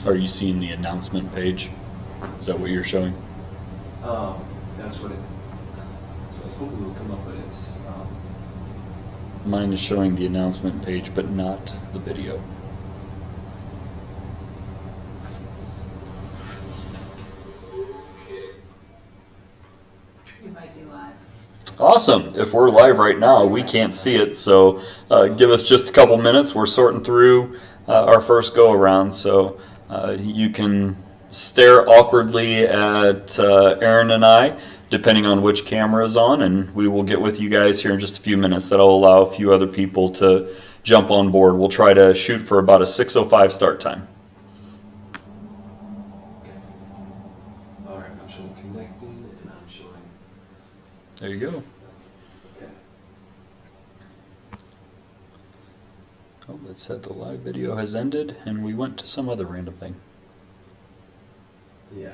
Are you seeing the announcement page? Is that what you're showing? That's what I was hoping would come up, but it's. Mine is showing the announcement page, but not the video. We might be live. Awesome. If we're live right now, we can't see it, so give us just a couple minutes. We're sorting through our first go-around, so you can stare awkwardly at Aaron and I, depending on which camera is on, and we will get with you guys here in just a few minutes. That'll allow a few other people to jump on board. We'll try to shoot for about a 6:05 start time. All right, I'm showing connecting, and I'm showing. There you go. Okay. Oh, it said the live video has ended, and we went to some other random thing. Yeah.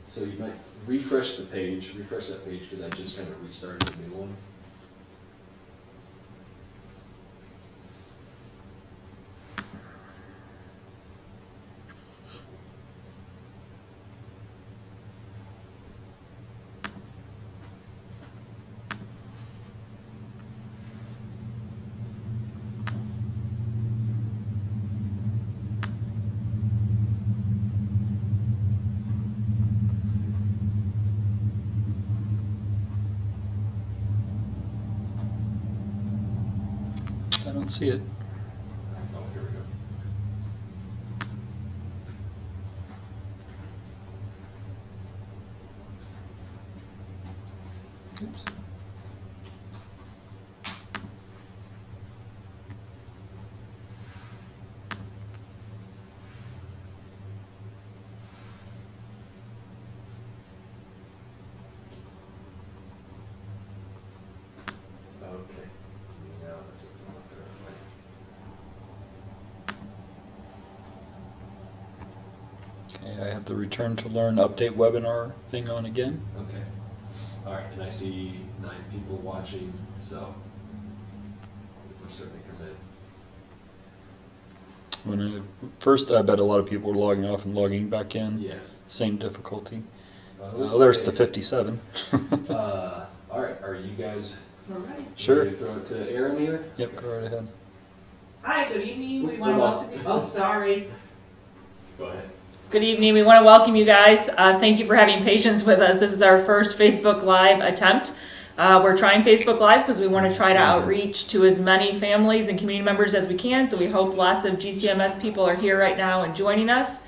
So you might refresh that page, because I just kind of restarted the new one. I don't see it. Oh, here we go. Oops. Okay. Now that's open up there. Okay, I have the return to learn update webinar thing on again. Okay. All right, and I see 9 people watching, so we're starting to come in. First, I bet a lot of people were logging off and logging back in. Yeah. Same difficulty. There's the 57. All right, are you guys We're ready. Sure. ready to throw it to Aaron here? Yep, go right ahead. Hi, good evening. We want to welcome you. Oh, sorry. Go ahead. Good evening. We want to welcome you guys. Thank you for having patience with us. This is our first Facebook Live attempt. We're trying Facebook Live because we want to try to outreach to as many families and community members as we can. So we hope lots of GCMS people are here right now and joining us.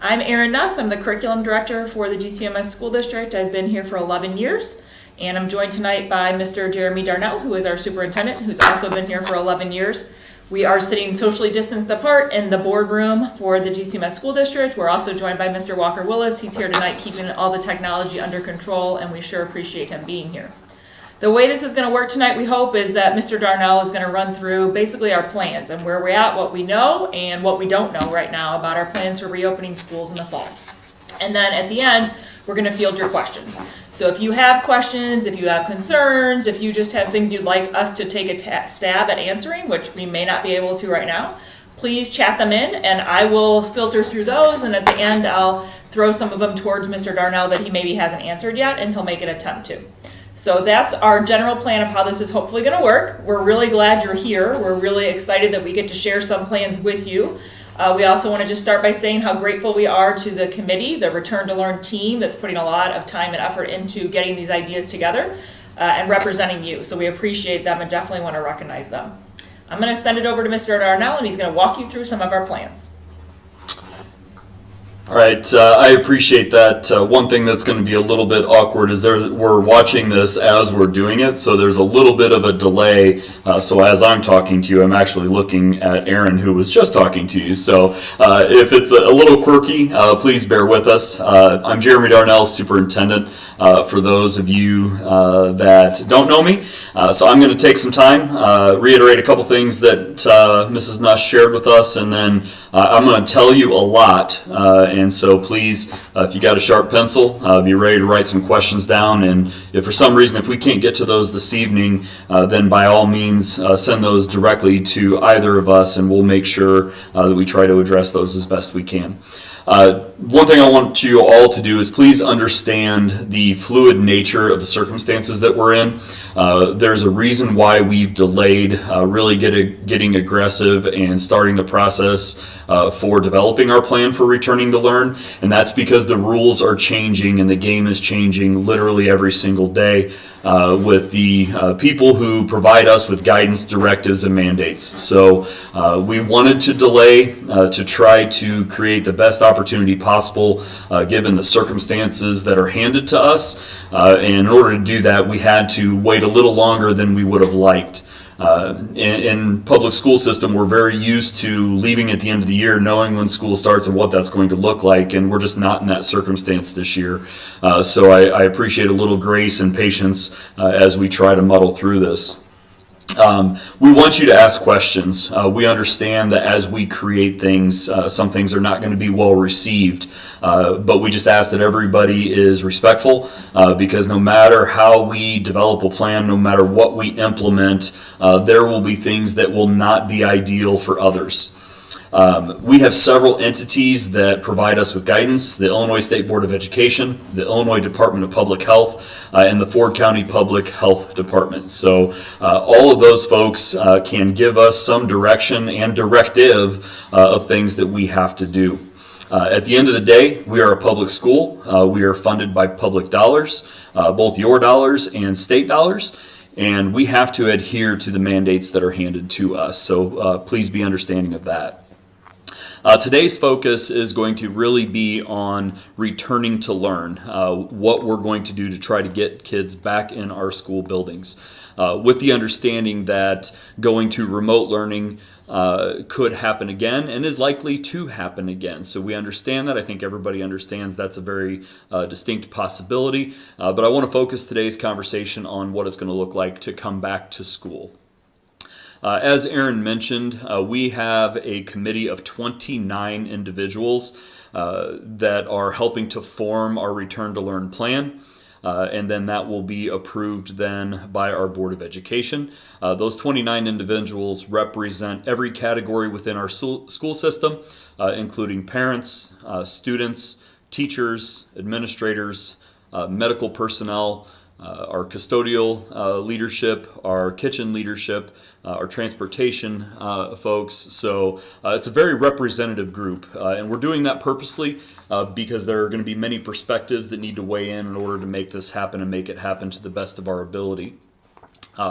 I'm Erin Nuss. I'm the curriculum director for the GCMS school district. I've been here for 11 years. And I'm joined tonight by Mr. Jeremy Darnell, who is our superintendent, who's also been here for 11 years. We are sitting socially distanced apart in the boardroom for the GCMS school district. We're also joined by Mr. Walker Willis. He's here tonight keeping all the technology under control, and we sure appreciate him being here. The way this is going to work tonight, we hope, is that Mr. Darnell is going to run through basically our plans and where we're at, what we know, and what we don't know right now about our plans for reopening schools in the fall. And then at the end, we're going to field your questions. So if you have questions, if you have concerns, if you just have things you'd like us to take a stab at answering, which we may not be able to right now, please chat them in and I will filter through those, and at the end I'll throw some of them towards Mr. Darnell that he maybe hasn't answered yet, and he'll make an attempt to. So that's our general plan of how this is hopefully going to work. We're really glad you're here. We're really excited that we get to share some plans with you. We also want to just start by saying how grateful we are to the committee, the Return to Learn team that's putting a lot of time and effort into getting these ideas together and representing you. So we appreciate them and definitely want to recognize them. I'm going to send it over to Mr. Darnell, and he's going to walk you through some of our plans. All right, I appreciate that. One thing that's going to be a little bit awkward is we're watching this as we're doing it, so there's a little bit of a delay. So as I'm talking to you, I'm actually looking at Aaron, who was just talking to you. So if it's a little quirky, please bear with us. I'm Jeremy Darnell, superintendent, for those of you that don't know me. So I'm going to take some time, reiterate a couple things that Mrs. Nuss shared with us, and then I'm going to tell you a lot, and so please, if you got a sharp pencil, be ready to write some questions down. And if for some reason, if we can't get to those this evening, then by all means, send those directly to either of us, and we'll make sure that we try to address those as best we can. One thing I want you all to do is please understand the fluid nature of the circumstances that we're in. There's a reason why we've delayed really getting aggressive and starting the process for developing our plan for returning to learn, and that's because the rules are changing and the game is changing literally every single day with the people who provide us with guidance, directives, and mandates. So we wanted to delay to try to create the best opportunity possible given the circumstances that are handed to us. And in order to do that, we had to wait a little longer than we would have liked. In public school system, we're very used to leaving at the end of the year, knowing when school starts and what that's going to look like, and we're just not in that circumstance this year. So I appreciate a little grace and patience as we try to muddle through this. We want you to ask questions. We understand that as we create things, some things are not going to be well received, but we just ask that everybody is respectful because no matter how we develop a plan, no matter what we implement, there will be things that will not be ideal for others. We have several entities that provide us with guidance: the Illinois State Board of Education, the Illinois Department of Public Health, and the Ford County Public Health Department. So all of those folks can give us some direction and directive of things that we have to do. At the end of the day, we are a public school. We are funded by public dollars, both your dollars and state dollars. And we have to adhere to the mandates that are handed to us. So please be understanding of that. Today's focus is going to really be on returning to learn, what we're going to do to try to get kids back in our school buildings, with the understanding that going to remote learning could happen again and is likely to happen again. So we understand that. I think everybody understands that's a very distinct possibility, but I want to focus today's conversation on what it's going to look like to come back to school. As Aaron mentioned, we have a committee of 29 individuals that are helping to form our Return to Learn plan. And then that will be approved then by our Board of Education. Those 29 individuals represent every category within our school system, including parents, students, teachers, administrators, medical personnel, our custodial leadership, our kitchen leadership, our transportation folks. So it's a very representative group, and we're doing that purposely because there are going to be many perspectives that need to weigh in order to make this happen and make it happen to the best of our ability.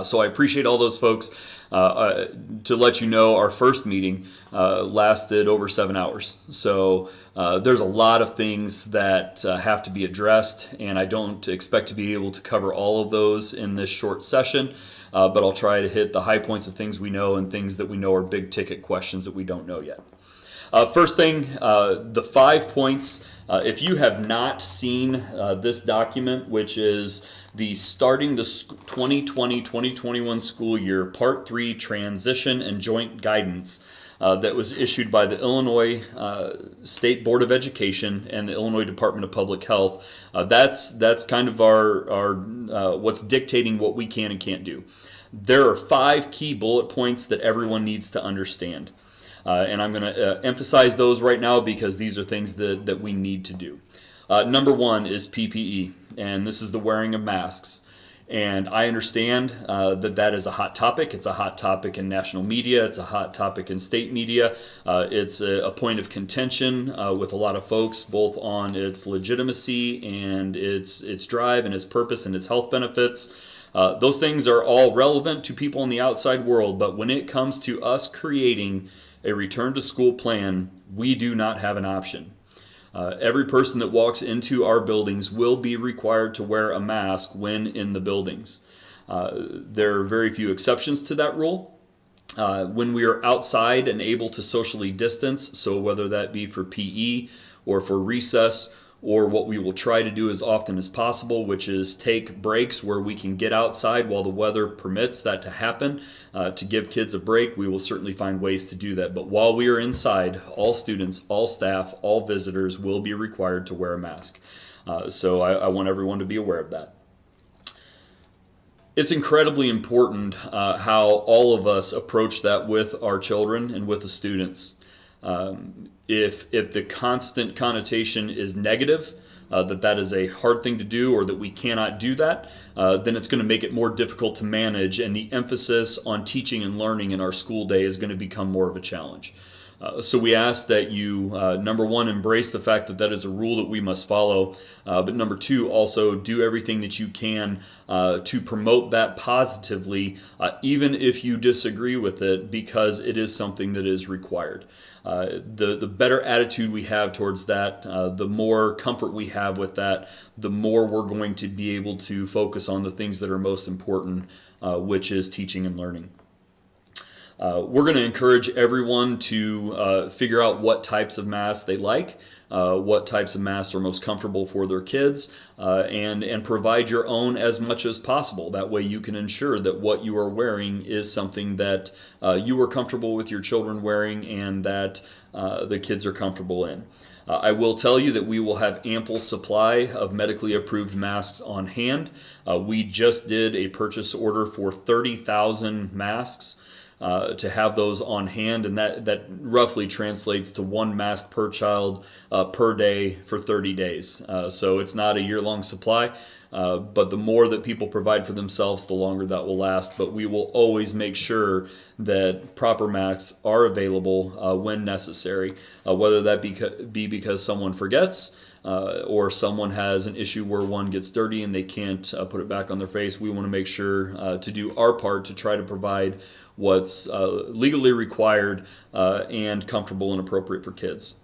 So I appreciate all those folks. To let you know, our first meeting lasted over 7 hours. So there's a lot of things that have to be addressed, and I don't expect to be able to cover all of those in this short session, but I'll try to hit the high points of things we know and things that we know are big ticket questions that we don't know yet. First thing, the 5 points. If you have not seen this document, which is the Starting the 2020-2021 School Year Part 3 Transition and Joint Guidance that was issued by the Illinois State Board of Education and the Illinois Department of Public Health, that's kind of our what's dictating what we can and can't do. There are 5 key bullet points that everyone needs to understand. And I'm going to emphasize those right now because these are things that we need to do. Number 1 is PPE, and this is the wearing of masks. And I understand that is a hot topic. It's a hot topic in national media. It's a hot topic in state media. It's a point of contention with a lot of folks, both on its legitimacy and its drive and its purpose and its health benefits. Those things are all relevant to people in the outside world, but when it comes to us creating a return to school plan, we do not have an option. Every person that walks into our buildings will be required to wear a mask when in the buildings. There are very few exceptions to that rule. When we are outside and able to socially distance, so whether that be for PE or for recess or what we will try to do as often as possible, which is take breaks where we can get outside while the weather permits that to happen, to give kids a break. We will certainly find ways to do that. But while we are inside, all students, all staff, all visitors will be required to wear a mask. So I want everyone to be aware of that. It's incredibly important how all of us approach that with our children and with the students. If the constant connotation is negative, that is a hard thing to do, or that we cannot do that, then it's going to make it more difficult to manage, and the emphasis on teaching and learning in our school day is going to become more of a challenge. So we ask that you, number one, embrace the fact that that is a rule that we must follow, but number two, also do everything that you can to promote that positively, even if you disagree with it, because it is something that is required. The better attitude we have towards that, the more comfort we have with that, the more we're going to be able to focus on the things that are most important, which is teaching and learning. We're going to encourage everyone to figure out what types of masks they like, what types of masks are most comfortable for their kids, and provide your own as much as possible. That way you can ensure that what you are wearing is something that you are comfortable with your children wearing, and that the kids are comfortable in. I will tell you that we will have ample supply of medically approved masks on hand. We just did a purchase order for 30,000 masks. To have those on hand, and that roughly translates to one mask per child per day for 30 days. So it's not a year-long supply, but the more that people provide for themselves, the longer that will last. But we will always make sure that proper masks are available when necessary, whether that be because someone forgets, or someone has an issue where one gets dirty and they can't put it back on their face. We want to make sure to do our part to try to provide what's legally required and comfortable and appropriate for kids.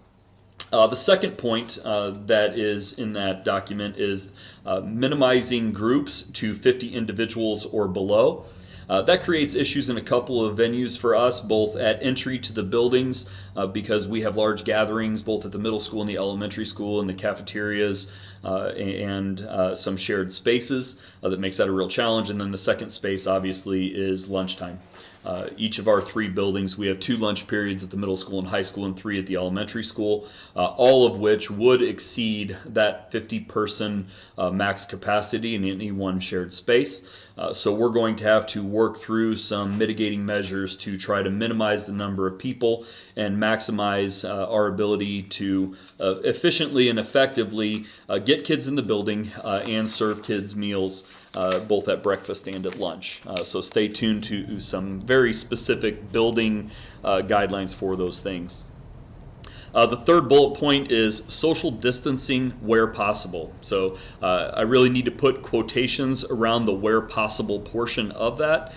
The second point that is in that document is minimizing groups to 50 individuals or below. That creates issues in a couple of venues for us, both at entry to the buildings, because we have large gatherings both at the middle school and the elementary school, and the cafeterias and some shared spaces. That makes that a real challenge. And then the second space, obviously, is lunchtime. Each of our three buildings, we have 2 lunch periods at the middle school and high school, and 3 at the elementary school, all of which would exceed that 50-person max capacity in any one shared space. So we're going to have to work through some mitigating measures to try to minimize the number of people and maximize our ability to efficiently and effectively get kids in the building and serve kids meals both at breakfast and at lunch. So stay tuned to some very specific building guidelines for those things. The third bullet point is social distancing where possible. So I really need to put quotations around the where possible portion of that,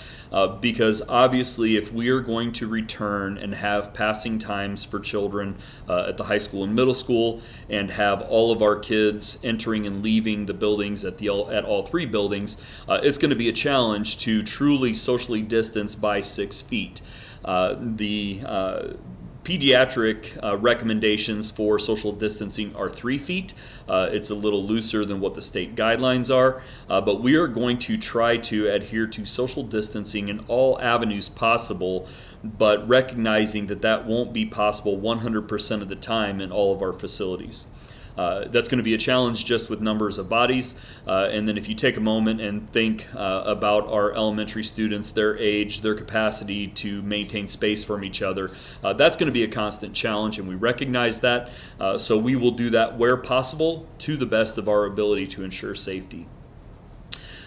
because obviously if we are going to return and have passing times for children at the high school and middle school, and have all of our kids entering and leaving the buildings at all 3 buildings, it's going to be a challenge to truly socially distance by 6 feet. The pediatric recommendations for social distancing are 3 feet. It's a little looser than what the state guidelines are, but we are going to try to adhere to social distancing in all avenues possible, but recognizing that that won't be possible 100% of the time in all of our facilities. That's going to be a challenge just with numbers of bodies. And then if you take a moment and think about our elementary students, their age, their capacity to maintain space from each other, that's going to be a constant challenge, and we recognize that. So we will do that where possible to the best of our ability to ensure safety.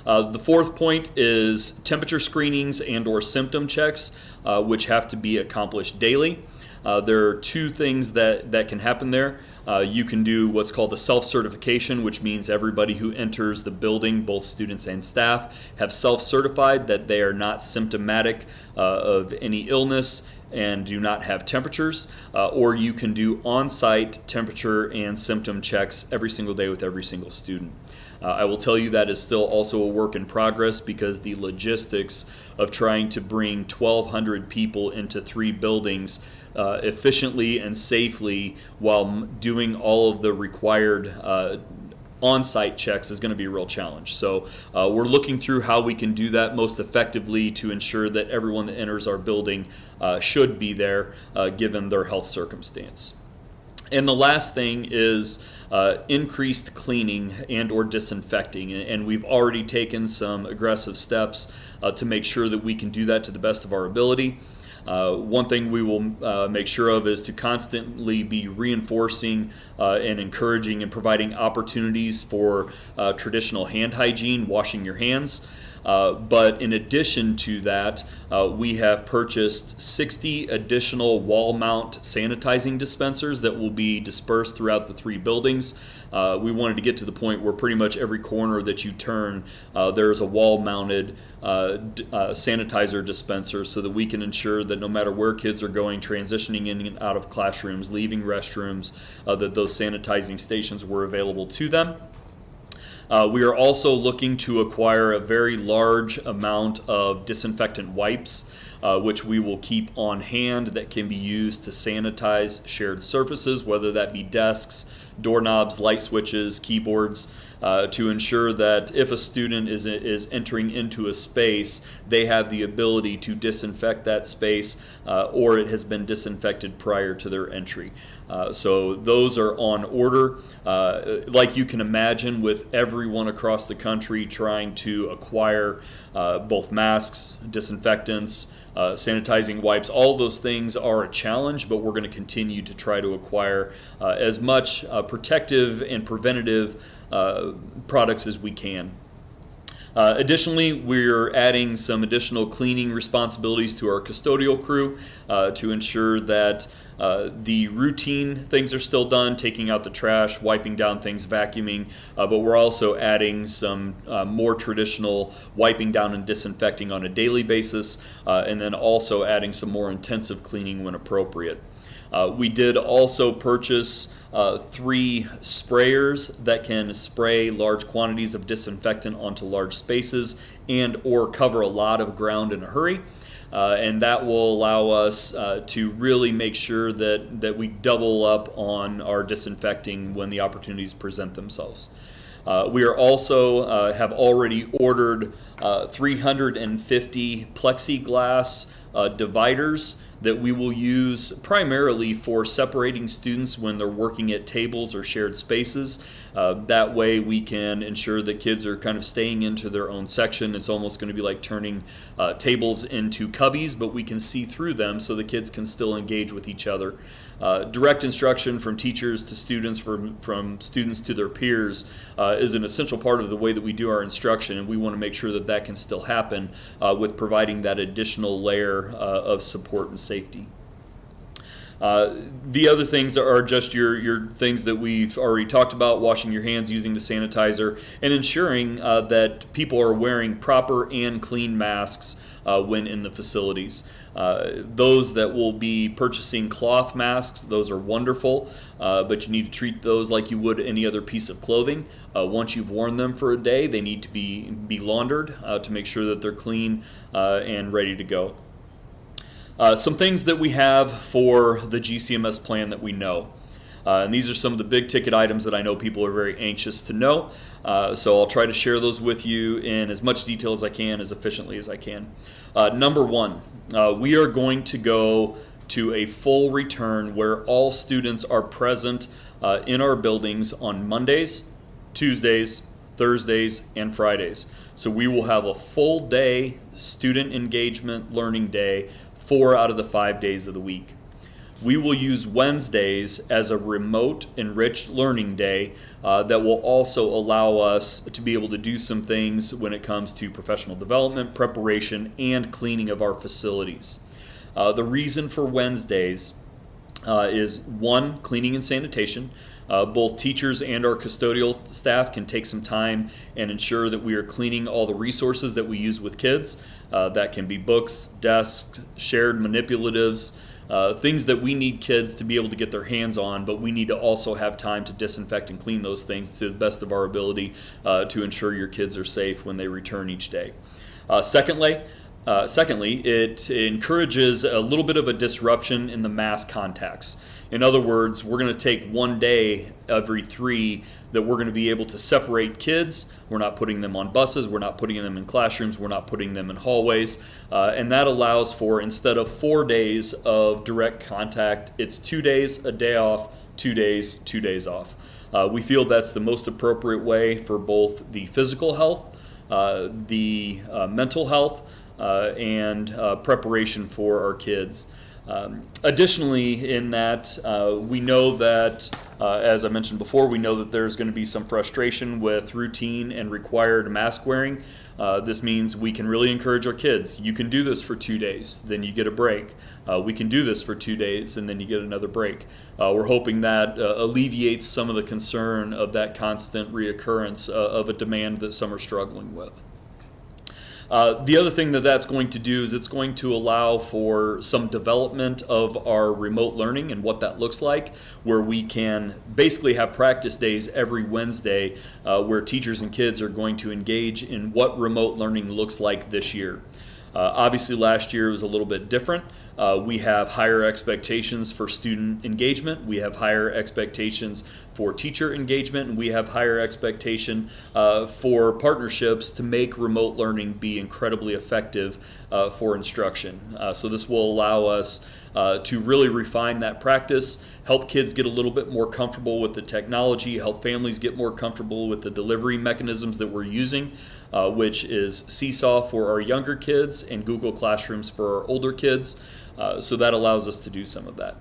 The fourth point is temperature screenings and or symptom checks, which have to be accomplished daily. There are 2 things that can happen there. You can do what's called a self-certification, which means everybody who enters the building, both students and staff, have self-certified that they are not symptomatic of any illness and do not have temperatures, or you can do on-site temperature and symptom checks every single day with every single student. I will tell you that is still also a work in progress because the logistics of trying to bring 1,200 people into 3 buildings efficiently and safely while doing all of the required on-site checks is going to be a real challenge. So we're looking through how we can do that most effectively to ensure that everyone that enters our building should be there given their health circumstance. And the last thing is increased cleaning and or disinfecting. And we've already taken some aggressive steps to make sure that we can do that to the best of our ability. One thing we will make sure of is to constantly be reinforcing and encouraging and providing opportunities for traditional hand hygiene, washing your hands. But in addition to that, we have purchased 60 additional wall mount sanitizing dispensers that will be dispersed throughout the 3 buildings. We wanted to get to the point where pretty much every corner that you turn, there's a wall mounted sanitizer dispenser so that we can ensure that no matter where kids are going, transitioning in and out of classrooms, leaving restrooms, that those sanitizing stations were available to them. We are also looking to acquire a very large amount of disinfectant wipes, which we will keep on hand that can be used to sanitize shared surfaces, whether that be desks, doorknobs, light switches, keyboards, to ensure that if a student is entering into a space, they have the ability to disinfect that space or it has been disinfected prior to their entry. So those are on order. Like you can imagine, with everyone across the country trying to acquire both masks, disinfectants, sanitizing wipes, all those things are a challenge, but we're going to continue to try to acquire as much protective and preventative products as we can. Additionally, we're adding some additional cleaning responsibilities to our custodial crew to ensure that the routine things are still done, taking out the trash, wiping down things, vacuuming, but we're also adding some more traditional wiping down and disinfecting on a daily basis, and then also adding some more intensive cleaning when appropriate. We did also purchase 3 sprayers that can spray large quantities of disinfectant onto large spaces and or cover a lot of ground in a hurry. And that will allow us to really make sure that we double up on our disinfecting when the opportunities present themselves. We are also have already ordered 350 plexiglass dividers that we will use primarily for separating students when they're working at tables or shared spaces. That way we can ensure that kids are kind of staying into their own section. It's almost going to be like turning tables into cubbies, but we can see through them so the kids can still engage with each other. Direct instruction from teachers to students, from students to their peers is an essential part of the way that we do our instruction, and we want to make sure that that can still happen with providing that additional layer of support and safety. The other things are just your things that we've already talked about: washing your hands, using the sanitizer, and ensuring that people are wearing proper and clean masks when in the facilities. Those that will be purchasing cloth masks, those are wonderful, but you need to treat those like you would any other piece of clothing. Once you've worn them for a day, they need to be laundered to make sure that they're clean and ready to go. Some things that we have for the GCMS plan that we know. And these are some of the big ticket items that I know people are very anxious to know. So I'll try to share those with you in as much detail as I can, as efficiently as I can. Number 1, we are going to go to a full return where all students are present in our buildings on Mondays, Tuesdays, Thursdays, and Fridays. So we will have a full day student engagement learning day 4 out of the 5 days of the week. We will use Wednesdays as a remote enriched learning day that will also allow us to be able to do some things when it comes to professional development, preparation, and cleaning of our facilities. The reason for Wednesdays is 1, cleaning and sanitation. Both teachers and our custodial staff can take some time and ensure that we are cleaning all the resources that we use with kids. That can be books, desks, shared manipulatives, things that we need kids to be able to get their hands on, but we need to also have time to disinfect and clean those things to the best of our ability to ensure your kids are safe when they return each day. Secondly, it encourages a little bit of a disruption in the mass contacts. In other words, we're going to take one day every 3 that we're going to be able to separate kids. We're not putting them on buses. We're not putting them in classrooms. We're not putting them in hallways. And that allows for, instead of 4 days of direct contact, it's 2 days, a day off, 2 days, 2 days off. We feel that's the most appropriate way for both the physical health, the mental health, and preparation for our kids. Additionally, in that, we know that, as I mentioned before, we know that there's going to be some frustration with routine and required mask wearing. This means we can really encourage our kids. You can do this for 2 days, then you get a break. We can do this for 2 days, and then you get another break. We're hoping that alleviates some of the concern of that constant reoccurrence of a demand that some are struggling with. The other thing that that's going to do is it's going to allow for some development of our remote learning and what that looks like, where we can basically have practice days every Wednesday where teachers and kids are going to engage in what remote learning looks like this year. Obviously, last year was a little bit different. We have higher expectations for student engagement. We have higher expectations for teacher engagement, and we have higher expectation for partnerships to make remote learning be incredibly effective for instruction. So this will allow us to really refine that practice, help kids get a little bit more comfortable with the technology, help families get more comfortable with the delivery mechanisms that we're using, which is Seesaw for our younger kids and Google Classrooms for our older kids. So that allows us to do some of that.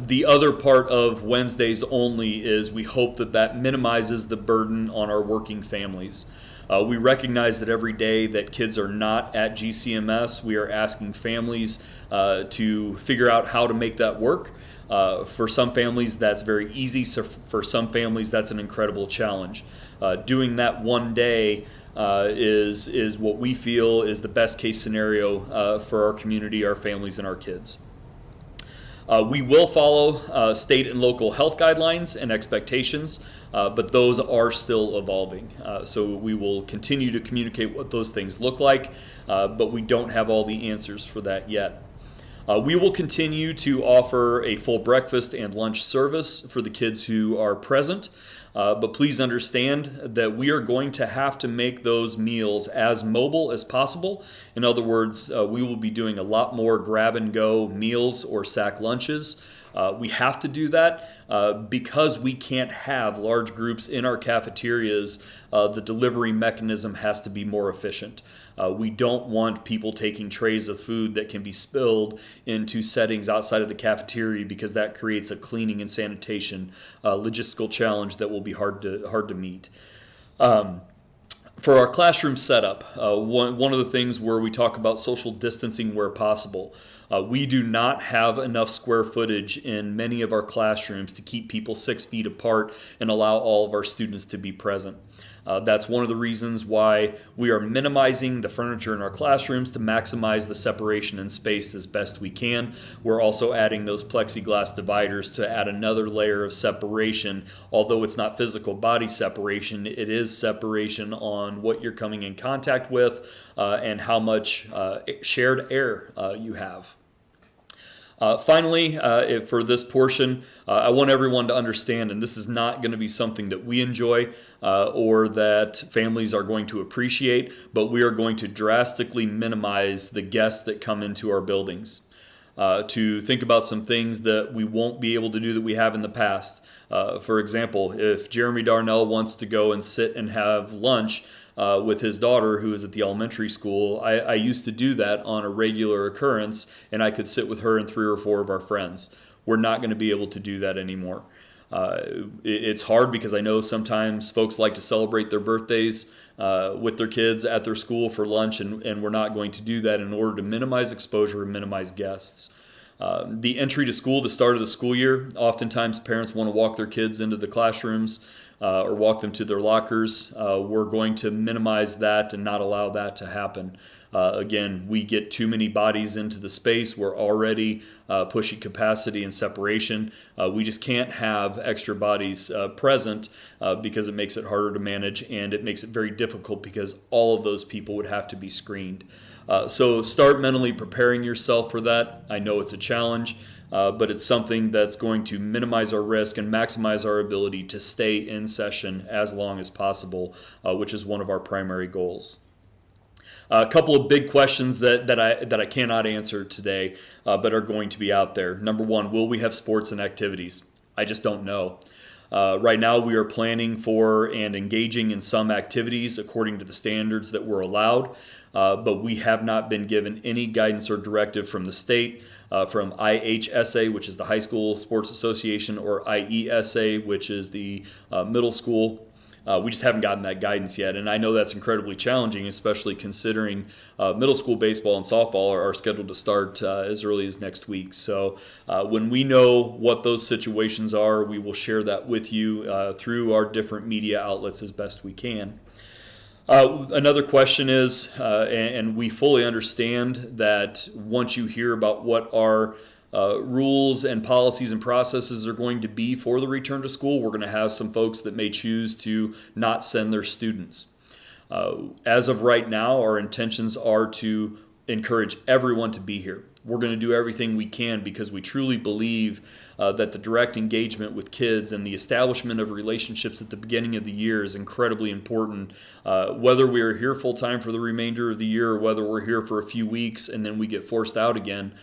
The other part of Wednesdays only is we hope that that minimizes the burden on our working families. We recognize that every day that kids are not at GCMS, we are asking families to figure out how to make that work. For some families, that's very easy. So for some families, that's an incredible challenge. Doing that one day is what we feel is the best case scenario for our community, our families, and our kids. We will follow state and local health guidelines and expectations, but those are still evolving. So we will continue to communicate what those things look like, but we don't have all the answers for that yet. We will continue to offer a full breakfast and lunch service for the kids who are present, but please understand that we are going to have to make those meals as mobile as possible. In other words, we will be doing a lot more grab-and-go meals or sack lunches. We have to do that because we can't have large groups in our cafeterias. The delivery mechanism has to be more efficient. We don't want people taking trays of food that can be spilled into settings outside of the cafeteria because that creates a cleaning and sanitation logistical challenge that will be hard to meet. For our classroom setup, one of the things where we talk about social distancing where possible, we do not have enough square footage in many of our classrooms to keep people 6 feet apart and allow all of our students to be present. That's one of the reasons why we are minimizing the furniture in our classrooms to maximize the separation in space as best we can. We're also adding those plexiglass dividers to add another layer of separation. Although it's not physical body separation, it is separation on what you're coming in contact with and how much shared air you have. Finally, for this portion, I want everyone to understand, and this is not going to be something that we enjoy or that families are going to appreciate, but we are going to drastically minimize the guests that come into our buildings. To think about some things that we won't be able to do that we have in the past. For example, if Jeremy Darnell wants to go and sit and have lunch with his daughter who is at the elementary school, I used to do that on a regular occurrence, and I could sit with her and 3 or 4 of our friends. We're not going to be able to do that anymore. It's hard because I know sometimes folks like to celebrate their birthdays with their kids at their school for lunch, and we're not going to do that in order to minimize exposure and minimize guests. The entry to school, the start of the school year, oftentimes parents want to walk their kids into the classrooms or walk them to their lockers. We're going to minimize that and not allow that to happen. Again, we get too many bodies into the space. We're already pushing capacity and separation. We just can't have extra bodies present because it makes it harder to manage, and it makes it very difficult because all of those people would have to be screened. So start mentally preparing yourself for that. I know it's a challenge, but it's something that's going to minimize our risk and maximize our ability to stay in session as long as possible, which is one of our primary goals. A couple of big questions that I cannot answer today, but are going to be out there. Number one, will we have sports and activities? I just don't know. Right now, we are planning for and engaging in some activities according to the standards that we're allowed, but we have not been given any guidance or directive from the state, from IHSA, which is the High School Sports Association, or IESA, which is the middle school. We just haven't gotten that guidance yet, and I know that's incredibly challenging, especially considering middle school baseball and softball are scheduled to start as early as next week. So when we know what those situations are, we will share that with you through our different media outlets as best we can. Another question is, and we fully understand that once you hear about what our rules and policies and processes are going to be for the return to school, we're going to have some folks that may choose to not send their students. As of right now, our intentions are to encourage everyone to be here. We're going to do everything we can because we truly believe that the direct engagement with kids and the establishment of relationships at the beginning of the year is incredibly important. Whether we are here full time for the remainder of the year or whether we're here for a few weeks and then we get forced out again,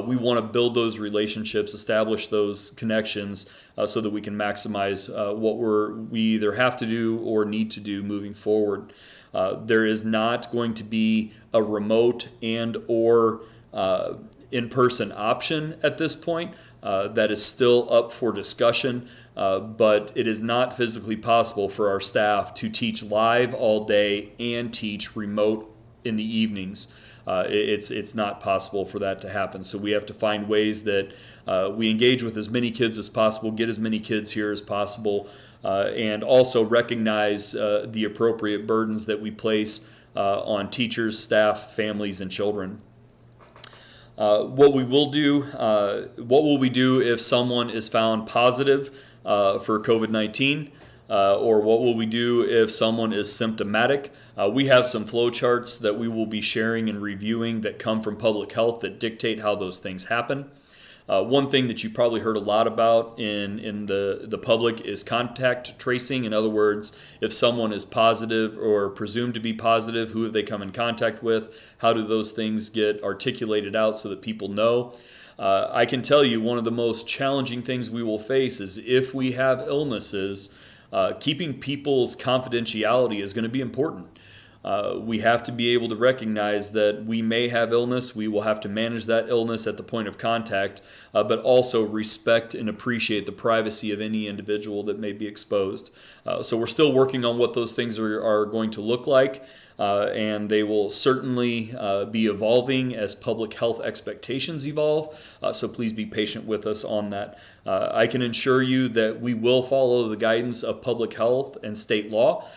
we want to build those relationships, establish those connections so that we can maximize what we either have to do or need to do moving forward. There is not going to be a remote and or in-person option at this point. That is still up for discussion, but it is not physically possible for our staff to teach live all day and teach remote in the evenings. It's not possible for that to happen. So we have to find ways that we engage with as many kids as possible, get as many kids here as possible, and also recognize the appropriate burdens that we place on teachers, staff, families, and children. What will we do if someone is found positive for COVID-19? Or what will we do if someone is symptomatic? We have some flow charts that we will be sharing and reviewing that come from public health that dictate how those things happen. One thing that you probably heard a lot about in the public is contact tracing. In other words, if someone is positive or presumed to be positive, who have they come in contact with? How do those things get articulated out so that people know? I can tell you one of the most challenging things we will face is if we have illnesses, keeping people's confidentiality is going to be important. We have to be able to recognize that we may have illness. We will have to manage that illness at the point of contact, but also respect and appreciate the privacy of any individual that may be exposed. So we're still working on what those things are going to look like, and they will certainly be evolving as public health expectations evolve. So please be patient with us on that. I can assure you that we will follow the guidance of public health and state law.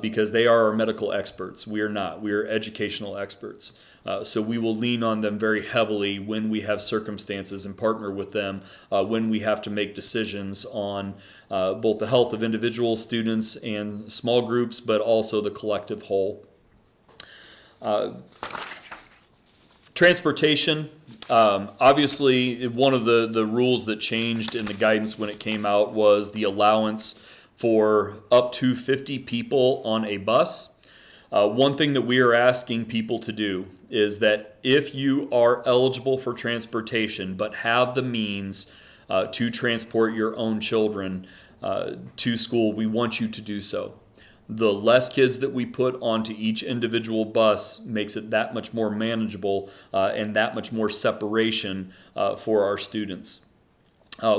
Because they are our medical experts. We are not. We are educational experts. So we will lean on them very heavily when we have circumstances and partner with them when we have to make decisions on both the health of individual students and small groups, but also the collective whole. Transportation. Obviously, one of the rules that changed in the guidance when it came out was the allowance for up to 50 people on a bus. One thing that we are asking people to do is that if you are eligible for transportation but have the means to transport your own children to school, we want you to do so. The less kids that we put onto each individual bus makes it that much more manageable and that much more separation for our students.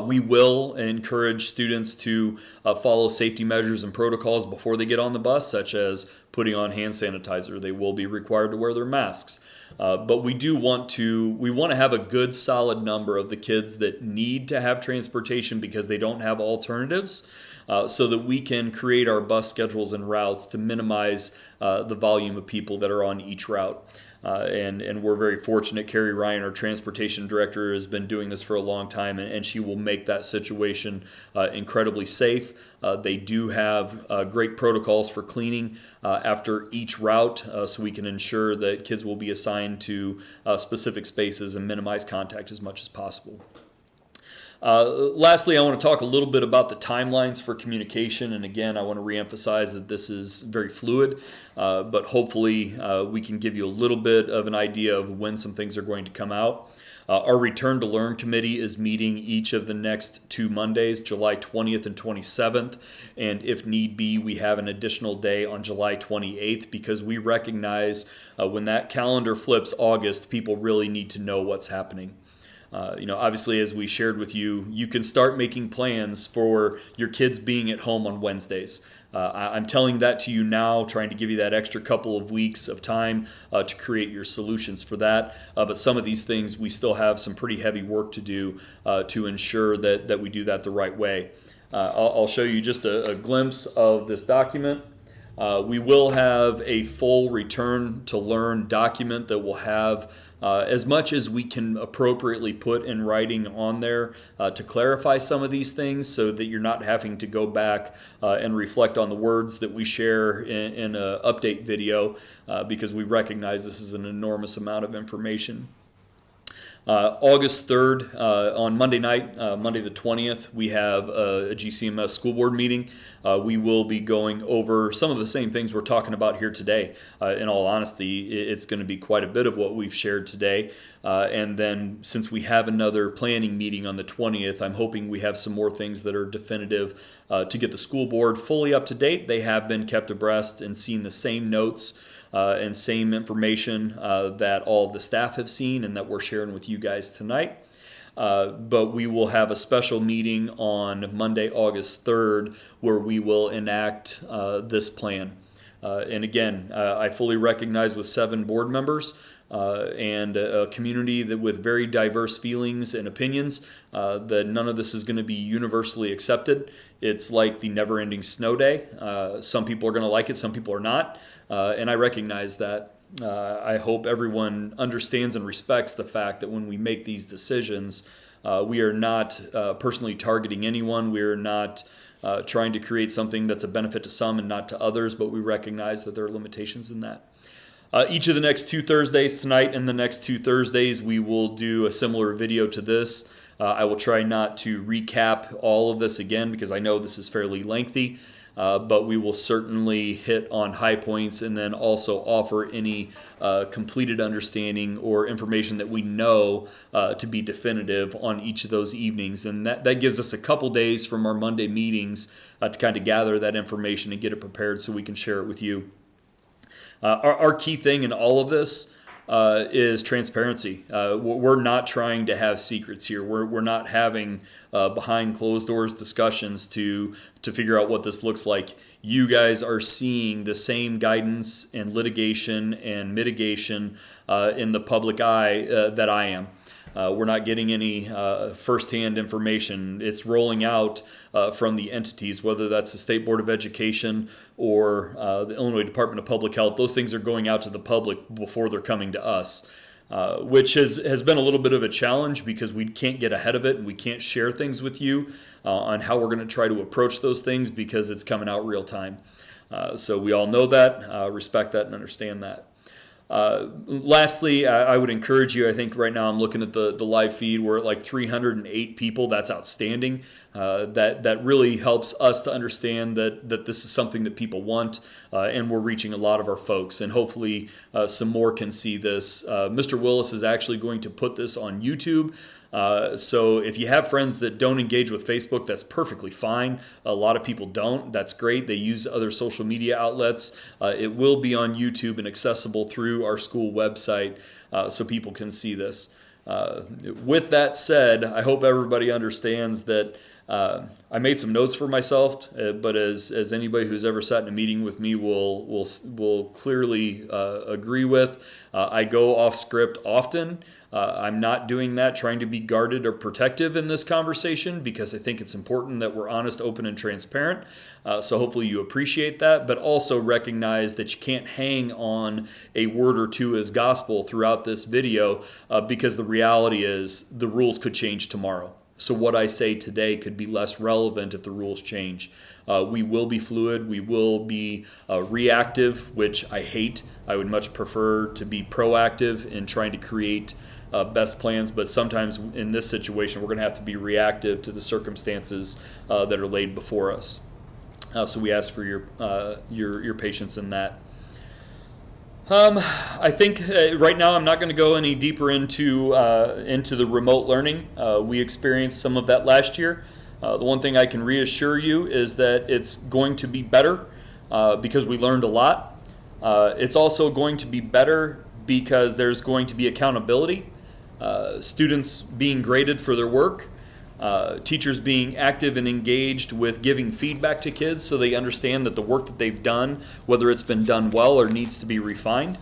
We will encourage students to follow safety measures and protocols before they get on the bus, such as putting on hand sanitizer. They will be required to wear their masks. But we want to have a good solid number of the kids that need to have transportation because they don't have alternatives, so that we can create our bus schedules and routes to minimize the volume of people that are on each route. and we're very fortunate. Carrie Ryan, our transportation director, has been doing this for a long time, and she will make that situation incredibly safe. They do have great protocols for cleaning after each route, so we can ensure that kids will be assigned to specific spaces and minimize contact as much as possible. Lastly, I want to talk a little bit about the timelines for communication. And again, I want to reemphasize that this is very fluid, but hopefully we can give you a little bit of an idea of when some things are going to come out. Our Return to Learn committee is meeting each of the next 2 Mondays, July 20th and 27th. And if need be, we have an additional day on July 28th because we recognize when that calendar flips August, people really need to know what's happening. Obviously, as we shared with you, you can start making plans for your kids being at home on Wednesdays. I'm telling that to you now, trying to give you that extra couple of weeks of time to create your solutions for that. But some of these things, we still have some pretty heavy work to do to ensure that we do that the right way. I'll show you just a glimpse of this document. We will have a full Return to Learn document that will have as much as we can appropriately put in writing on there to clarify some of these things so that you're not having to go back and reflect on the words that we share in an update video because we recognize this is an enormous amount of information. August 3rd, on Monday night, Monday the 20th, we have a GCMS school board meeting. We will be going over some of the same things we're talking about here today. In all honesty, it's going to be quite a bit of what we've shared today. And then since we have another planning meeting on the 20th, I'm hoping we have some more things that are definitive to get the school board fully up to date. They have been kept abreast and seen the same notes and same information that all of the staff have seen and that we're sharing with you guys tonight. But we will have a special meeting on Monday, August 3rd, where we will enact this plan. And again, I fully recognize with 7 board members and a community that with very diverse feelings and opinions, that none of this is going to be universally accepted. It's like the never-ending snow day. Some people are going to like it, some people are not, and I recognize that. I hope everyone understands and respects the fact that when we make these decisions, we are not personally targeting anyone. We are not trying to create something that's a benefit to some and not to others, but we recognize that there are limitations in that. Each of the next 2 Thursdays, tonight and the next 2 Thursdays, we will do a similar video to this. I will try not to recap all of this again because I know this is fairly lengthy. But we will certainly hit on high points and then also offer any completed understanding or information that we know to be definitive on each of those evenings. And that gives us a couple days from our Monday meetings to kind of gather that information and get it prepared so we can share it with you. Our key thing in all of this is transparency. We're not trying to have secrets here. We're not having behind closed doors discussions to figure out what this looks like. You guys are seeing the same guidance and litigation and mitigation in the public eye that I am. We're not getting any firsthand information. It's rolling out from the entities, whether that's the State Board of Education or the Illinois Department of Public Health. Those things are going out to the public before they're coming to us, which has been a little bit of a challenge because we can't get ahead of it and we can't share things with you on how we're going to try to approach those things because it's coming out real time. So we all know that, respect that, and understand that. Lastly, I would encourage you, I think right now I'm looking at the live feed, we're at like 308 people. That's outstanding. That really helps us to understand that this is something that people want, and we're reaching a lot of our folks, and hopefully some more can see this. Mr. Willis is actually going to put this on YouTube. So if you have friends that don't engage with Facebook, that's perfectly fine. A lot of people don't. That's great. They use other social media outlets. It will be on YouTube and accessible through our school website so people can see this. With that said, I hope everybody understands that I made some notes for myself, but as anybody who's ever sat in a meeting with me will clearly agree with, I go off script often. I'm not doing that trying to be guarded or protective in this conversation, because I think it's important that we're honest, open, and transparent. So hopefully you appreciate that, but also recognize that you can't hang on a word or two as gospel throughout this video, because the reality is the rules could change tomorrow. So what I say today could be less relevant if the rules change. We will be fluid. We will be reactive, which I hate. I would much prefer to be proactive in trying to create best plans. But sometimes in this situation, we're going to have to be reactive to the circumstances that are laid before us. So we ask for your patience in that. I think right now I'm not going to go any deeper into the remote learning. We experienced some of that last year. The one thing I can reassure you is that it's going to be better because we learned a lot. It's also going to be better because there's going to be accountability, students being graded for their work, teachers being active and engaged with giving feedback to kids so they understand that the work that they've done, whether it's been done well or needs to be refined.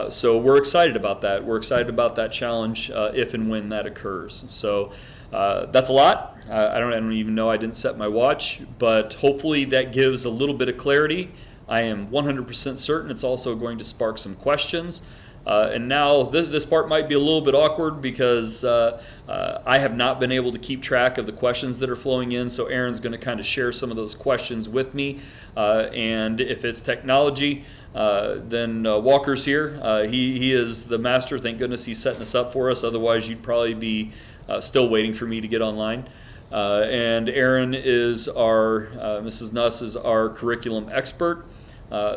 So we're excited about that. We're excited about that challenge if and when that occurs. So that's a lot. I don't even know, I didn't set my watch, but hopefully that gives a little bit of clarity. I am 100% certain it's also going to spark some questions. And now this part might be a little bit awkward because I have not been able to keep track of the questions that are flowing in. So Aaron's going to kind of share some of those questions with me. And if it's technology, then Walker's here. He is the master. Thank goodness he's setting this up for us. Otherwise, you'd probably be still waiting for me to get online. And Aaron is Mrs. Nuss is our curriculum expert.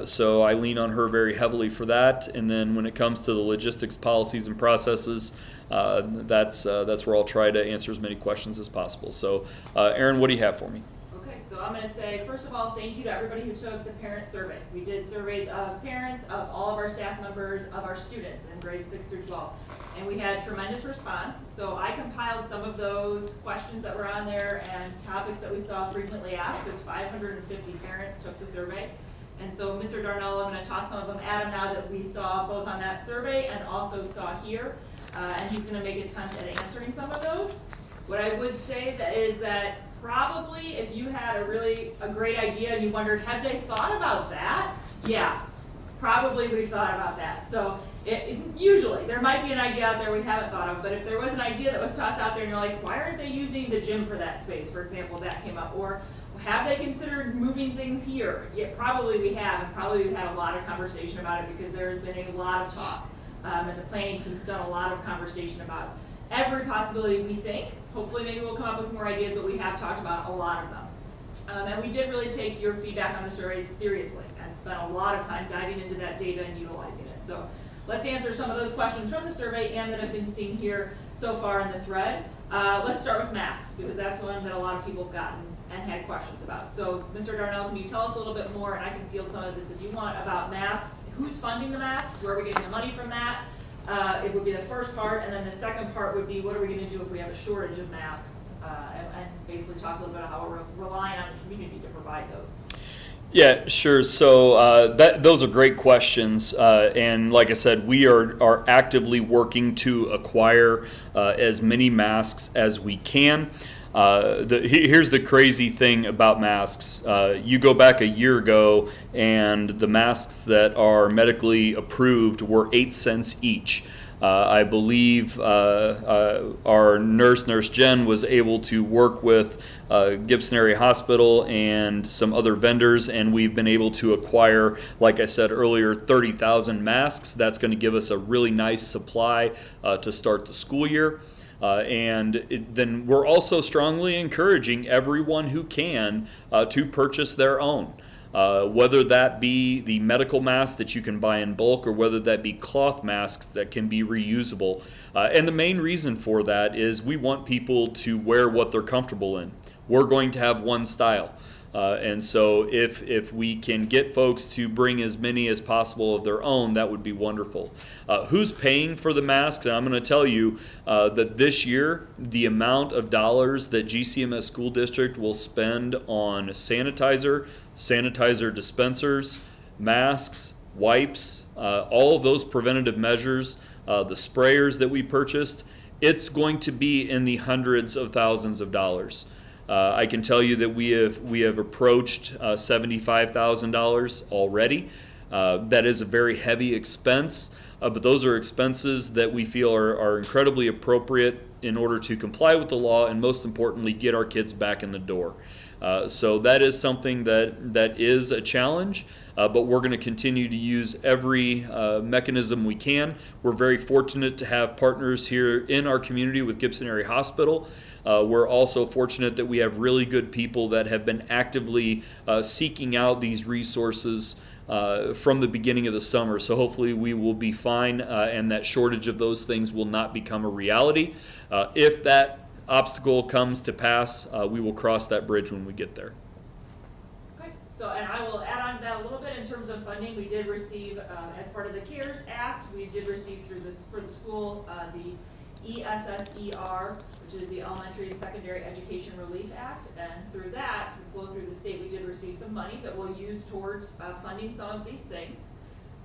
So I lean on her very heavily for that. And then when it comes to the logistics, policies, and processes, that's where I'll try to answer as many questions as possible. So Aaron, what do you have for me? Okay, so I'm going to say, first of all, thank you to everybody who took the parent survey. We did surveys of parents, of all of our staff members, of our students in grades 6 through 12. And we had tremendous response. So I compiled some of those questions that were on there and topics that we saw frequently asked, because 550 parents took the survey. And so Mr. Darnell, I'm going to toss some of them at him now that we saw both on that survey and also saw here. And he's going to make an attempt at answering some of those. What I would say is that probably if you had a great idea and you wondered, have they thought about that? Yeah, probably we've thought about that. So usually there might be an idea out there we haven't thought of, but if there was an idea that was tossed out there and you're like, why aren't they using the gym for that space, for example, that came up. Or have they considered moving things here? Yeah, probably we have, and probably we've had a lot of conversation about it because there's been a lot of talk. And the planning team's done a lot of conversation about every possibility we think. Hopefully maybe we'll come up with more ideas, but we have talked about a lot of them. And we did really take your feedback on the surveys seriously and spent a lot of time diving into that data and utilizing it. So let's answer some of those questions from the survey and that have been seen here so far in the thread. Let's start with masks, because that's one that a lot of people have gotten and had questions about. So Mr. Darnell, can you tell us a little bit more, and I can field some of this if you want, about masks? Who's funding the masks? Where are we getting the money from that? It would be the first part, and then the second part would be what are we going to do if we have a shortage of masks, and basically talk a little bit about how we're relying on the community to provide those. Yeah, sure. So those are great questions, and like I said, we are actively working to acquire as many masks as we can. Here's the crazy thing about masks. You go back a year ago, and the masks that are medically approved were 8 cents each. I believe our Nurse Jen was able to work with Gibson Area Hospital and some other vendors, and we've been able to acquire, like I said earlier, 30,000 masks. That's going to give us a really nice supply to start the school year. Then we're also strongly encouraging everyone who can to purchase their own. Whether that be the medical mask that you can buy in bulk, or whether that be cloth masks that can be reusable. And the main reason for that is we want people to wear what they're comfortable in. We're going to have one style. And so if we can get folks to bring as many as possible of their own, that would be wonderful. Who's paying for the masks? I'm going to tell you that this year, the amount of dollars that GCMS School District will spend on sanitizer dispensers, masks, wipes, all of those preventative measures, the sprayers that we purchased, it's going to be in the hundreds of thousands of dollars. I can tell you that we have approached $75,000 already. That is a very heavy expense, but those are expenses that we feel are incredibly appropriate in order to comply with the law and, most importantly, get our kids back in the door. So that is something that is a challenge, but we're going to continue to use every mechanism we can. We're very fortunate to have partners here in our community with Gibson Area Hospital. We're also fortunate that we have really good people that have been actively seeking out these resources from the beginning of the summer. So hopefully we will be fine, and that shortage of those things will not become a reality. If that obstacle comes to pass, we will cross that bridge when we get there. Okay, so, and I will add on to that a little bit in terms of funding. We did receive, as part of the CARES Act, we did receive through this, for the school, the ESSER, which is the Elementary and Secondary Education Relief Act, and through that, through flow through the state, we did receive some money that we'll use towards funding some of these things,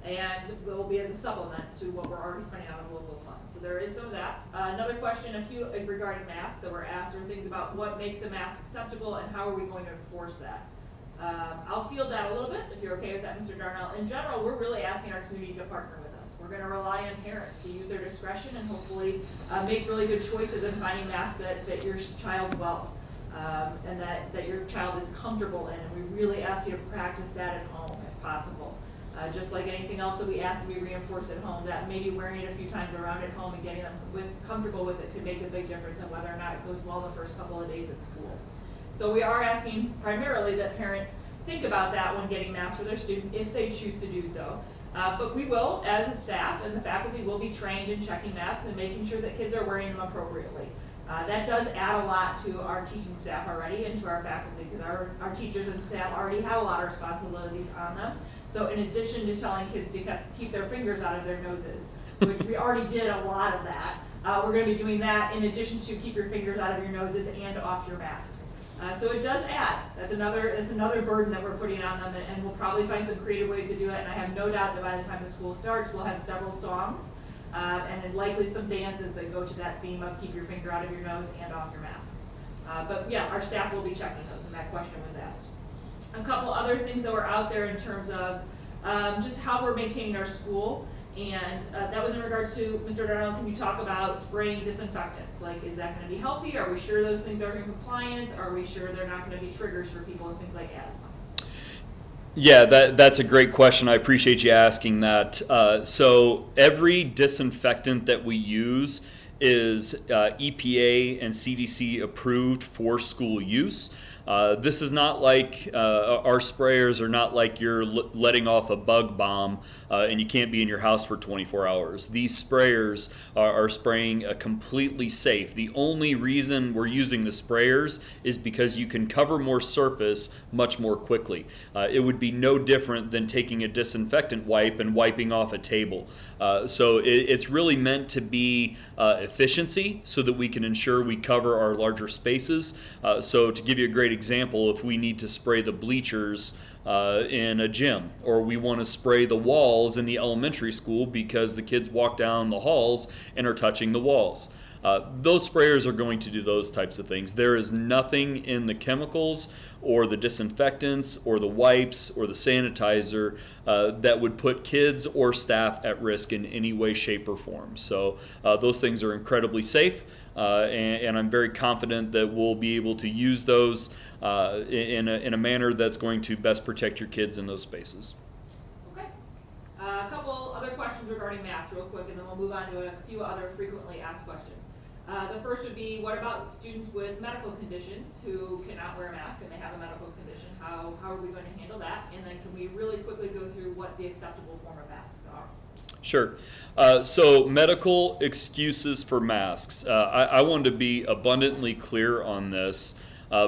and will be as a supplement to what we're already spending out of local funds. So there is some of that. Another question, a few regarding masks that were asked, are things about what makes a mask acceptable and how are we going to enforce that. I'll field that a little bit, if you're okay with that, Mr. Darnell. In general, we're really asking our community to partner with us. We're going to rely on parents to use their discretion and hopefully make really good choices in finding masks that fit your child well, and that your child is comfortable in. And we really ask you to practice that at home if possible. Just like anything else that we ask to be reinforced at home, that maybe wearing it a few times around at home and getting them comfortable with it could make a big difference in whether or not it goes well the first couple of days at school. So we are asking primarily that parents think about that when getting masks for their student if they choose to do so. But we will, as a staff and the faculty, will be trained in checking masks and making sure that kids are wearing them appropriately. That does add a lot to our teaching staff already and to our faculty, because our teachers and staff already have a lot of responsibilities on them. So in addition to telling kids to keep their fingers out of their noses, which we already did a lot of that, we're going to be doing that in addition to keep your fingers out of your noses and off your mask. So it does add. That's another burden that we're putting on them, and we'll probably find some creative ways to do it. And I have no doubt that by the time the school starts, we'll have several songs and likely some dances that go to that theme of keep your finger out of your nose and off your mask. But yeah, our staff will be checking those, and that question was asked. A couple other things that were out there in terms of just how we're maintaining our school. And that was in regards to, Mr. Darnell, can you talk about spraying disinfectants? Like, is that going to be healthy? Are we sure those things are in compliance? Are we sure they're not going to be triggers for people with things like asthma? Yeah, that's a great question. I appreciate you asking that. So every disinfectant that we use is EPA and CDC approved for school use. This is not like our sprayers are not like you're letting off a bug bomb and you can't be in your house for 24 hours. These sprayers are spraying completely safe. The only reason we're using the sprayers is because you can cover more surface much more quickly. It would be no different than taking a disinfectant wipe and wiping off a table. So it's really meant to be efficiency so that we can ensure we cover our larger spaces. So to give you a great example, if we need to spray the bleachers in a gym, or we want to spray the walls in the elementary school because the kids walk down the halls and are touching the walls, those sprayers are going to do those types of things. There is nothing in the chemicals or the disinfectants or the wipes or the sanitizer that would put kids or staff at risk in any way, shape, or form. So those things are incredibly safe, and I'm very confident that we'll be able to use those in a manner that's going to best protect your kids in those spaces. Okay. A couple other questions regarding masks real quick, and then we'll move on to a few other frequently asked questions. The first would be, what about students with medical conditions who cannot wear a mask and they have a medical condition? How are we going to handle that? And then can we really quickly go through what the acceptable form of masks are? Sure. So medical excuses for masks. I want to be abundantly clear on this.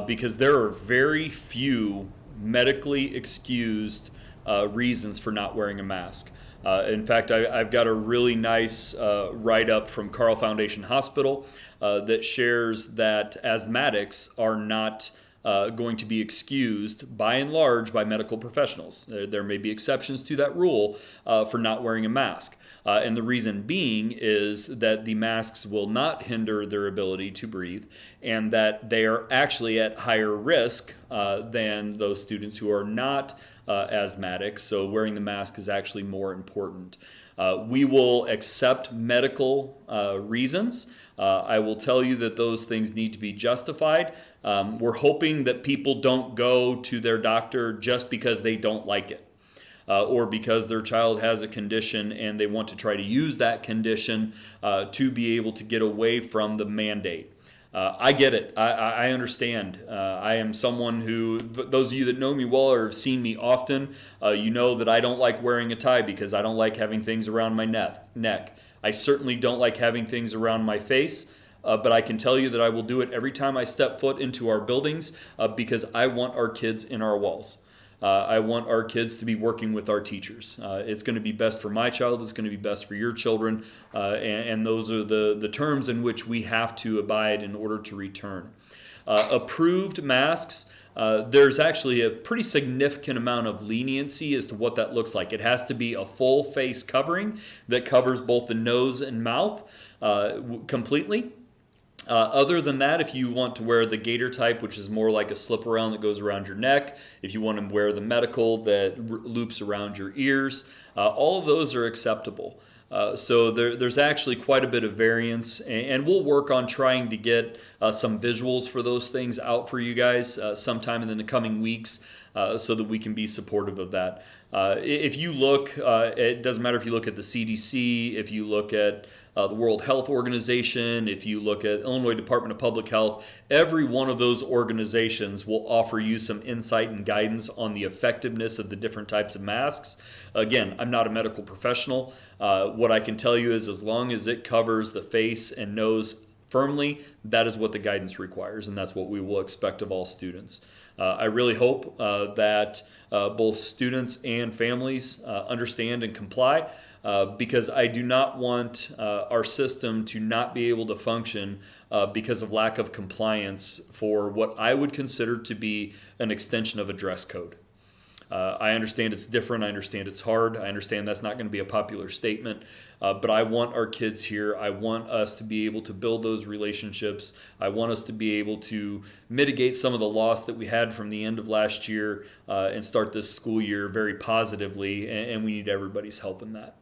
because there are very few medically excused reasons for not wearing a mask. In fact, I've got a really nice write-up from Carle Foundation Hospital that shares that asthmatics are not going to be excused by and large by medical professionals. There may be exceptions to that rule for not wearing a mask. And the reason being is that the masks will not hinder their ability to breathe, and that they are actually at higher risk than those students who are not asthmatic. So wearing the mask is actually more important. We will accept medical reasons. I will tell you that those things need to be justified. We're hoping that people don't go to their doctor just because they don't like it. Or because their child has a condition and they want to try to use that condition to be able to get away from the mandate. I get it. I understand. I am someone who, those of you that know me well or have seen me often, you know that I don't like wearing a tie because I don't like having things around my neck. I certainly don't like having things around my face. But I can tell you that I will do it every time I step foot into our buildings because I want our kids in our walls. I want our kids to be working with our teachers. It's going to be best for my child. It's going to be best for your children. And those are the terms in which we have to abide in order to return. Approved masks, there's actually a pretty significant amount of leniency as to what that looks like. It has to be a full face covering that covers both the nose and mouth completely. Other than that, if you want to wear the gaiter type, which is more like a slip around that goes around your neck, if you want to wear the medical that loops around your ears, all of those are acceptable. So there's actually quite a bit of variance, and we'll work on trying to get some visuals for those things out for you guys sometime in the coming weeks so that we can be supportive of that. If you look, it doesn't matter if you look at the CDC, if you look at the World Health Organization, if you look at Illinois Department of Public Health, every one of those organizations will offer you some insight and guidance on the effectiveness of the different types of masks. Again, I'm not a medical professional. What I can tell you is as long as it covers the face and nose firmly, that is what the guidance requires, and that's what we will expect of all students. I really hope that both students and families understand and comply because I do not want our system to not be able to function because of lack of compliance for what I would consider to be an extension of a dress code. I understand it's different. I understand it's hard. I understand that's not going to be a popular statement. But I want our kids here. I want us to be able to build those relationships. I want us to be able to mitigate some of the loss that we had from the end of last year and start this school year very positively. And we need everybody's help in that.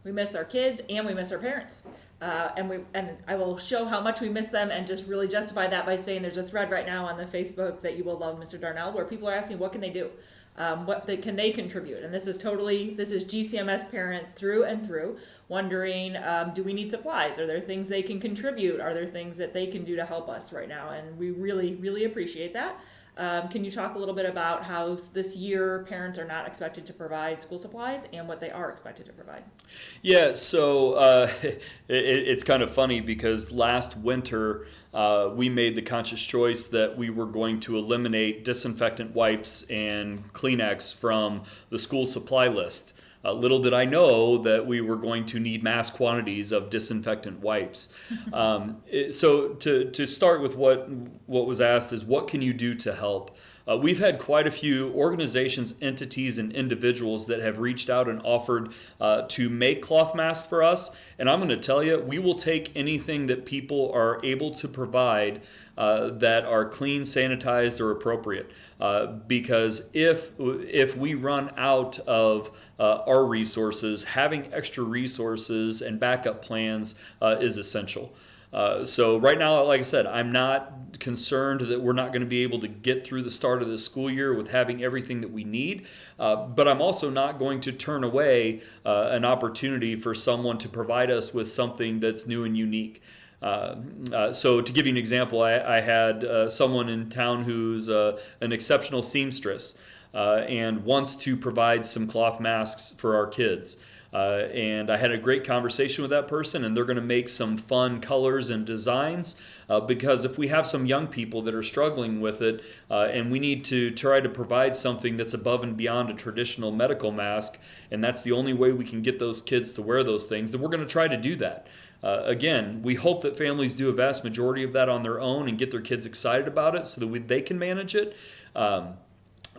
We miss our kids and we miss our parents. And I will show how much we miss them and just really justify that by saying there's a thread right now on the Facebook that you will love, Mr. Darnell, where people are asking what can they do? Can they contribute? And this is GCMS parents through and through wondering, do we need supplies? Are there things they can contribute? Are there things that they can do to help us right now? And we really, really appreciate that. Can you talk a little bit about how this year parents are not expected to provide school supplies and what they are expected to provide? Yeah, so it's kind of funny because last winter we made the conscious choice that we were going to eliminate disinfectant wipes and Kleenex from the school supply list. Little did I know that we were going to need mass quantities of disinfectant wipes. So to start with what was asked is what can you do to help? We've had quite a few organizations, entities, and individuals that have reached out and offered to make cloth masks for us. And I'm going to tell you, we will take anything that people are able to provide that are clean, sanitized, or appropriate. Because if we run out of our resources, having extra resources and backup plans is essential. So right now, like I said, I'm not concerned that we're not going to be able to get through the start of the school year with having everything that we need, but I'm also not going to turn away an opportunity for someone to provide us with something that's new and unique. So to give you an example, I had someone in town who's an exceptional seamstress. and wants to provide some cloth masks for our kids. And I had a great conversation with that person, and they're going to make some fun colors and designs because if we have some young people that are struggling with it and we need to try to provide something that's above and beyond a traditional medical mask, and that's the only way we can get those kids to wear those things, then we're going to try to do that. Again, we hope that families do a vast majority of that on their own and get their kids excited about it so that they can manage it.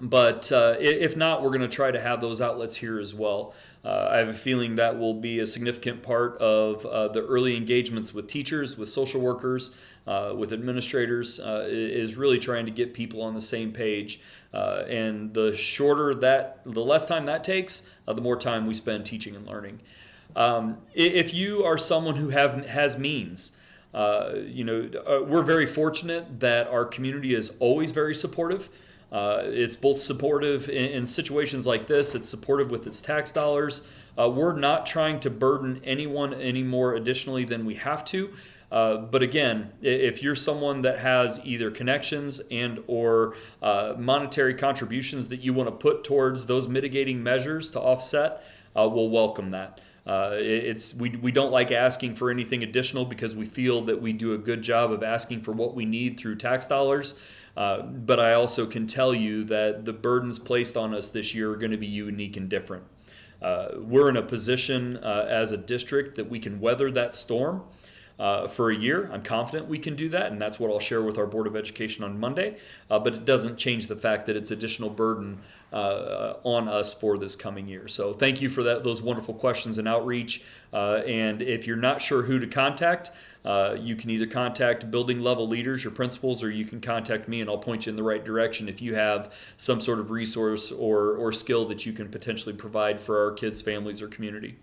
But if not, we're going to try to have those outlets here as well. I have a feeling that will be a significant part of the early engagements with teachers, with social workers, with administrators, is really trying to get people on the same page. And the less time that takes, the more time we spend teaching and learning. If you are someone who has means, we're very fortunate that our community is always very supportive. It's both supportive in situations like this. It's supportive with its tax dollars. We're not trying to burden anyone any more additionally than we have to. But again, if you're someone that has either connections and or monetary contributions that you want to put towards those mitigating measures to offset, we'll welcome that. We don't like asking for anything additional because we feel that we do a good job of asking for what we need through tax dollars. But I also can tell you that the burdens placed on us this year are going to be unique and different. We're in a position as a district that we can weather that storm for a year. I'm confident we can do that, and that's what I'll share with our Board of Education on Monday. But it doesn't change the fact that it's additional burden on us for this coming year. So thank you for those wonderful questions and outreach. And if you're not sure who to contact, you can either contact building level leaders, your principals, or you can contact me and I'll point you in the right direction if you have some sort of resource or skill that you can potentially provide for our kids, families, or community.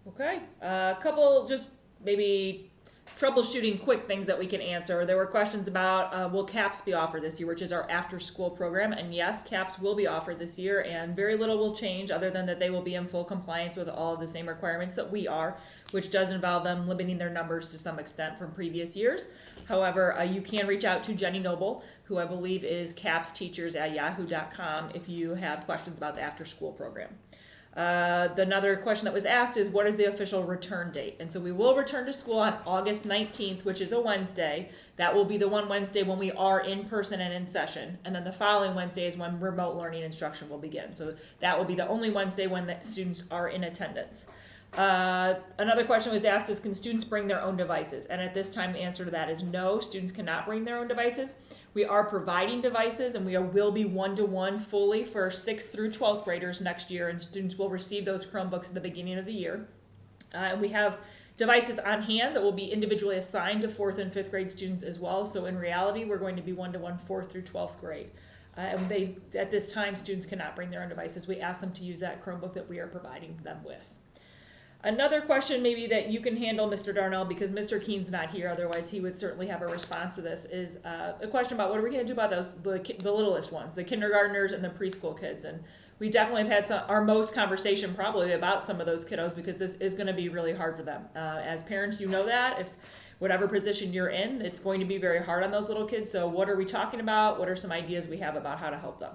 Okay, a couple just maybe troubleshooting quick things that we can answer. There were questions about will CAPS be offered this year, which is our after school program, and yes, CAPS will be offered this year, and very little will change other than that they will be in full compliance with all of the same requirements that we are, which does involve them limiting their numbers to some extent from previous years. However, you can reach out to Jenny Noble, who I believe is capsteachers@yahoo.com, if you have questions about the after school program. Another question that was asked is, what is the official return date? And so we will return to school on August 19th, which is a Wednesday. That will be the one Wednesday when we are in person and in session. And then the following Wednesday is when remote learning instruction will begin. So that will be the only Wednesday when the students are in attendance. Another question was asked is, can students bring their own devices? And at this time, the answer to that is no, students cannot bring their own devices. We are providing devices, and we will be one-to-one fully for 6th through 12th graders next year, and students will receive those Chromebooks at the beginning of the year. And we have devices on hand that will be individually assigned to 4th and 5th grade students as well. So in reality, we're going to be one-to-one 4th through 12th grade. And at this time, students cannot bring their own devices. We ask them to use that Chromebook that we are providing them with. Another question maybe that you can handle, Mr. Darnell, because Mr. Keene's not here, otherwise he would certainly have a response to this, is a question about what are we going to do about the littlest ones, the kindergartners and the preschool kids. And we definitely have had our most conversation probably about some of those kiddos because this is going to be really hard for them. As parents, you know that. If whatever position you're in, it's going to be very hard on those little kids. So what are we talking about? What are some ideas we have about how to help them?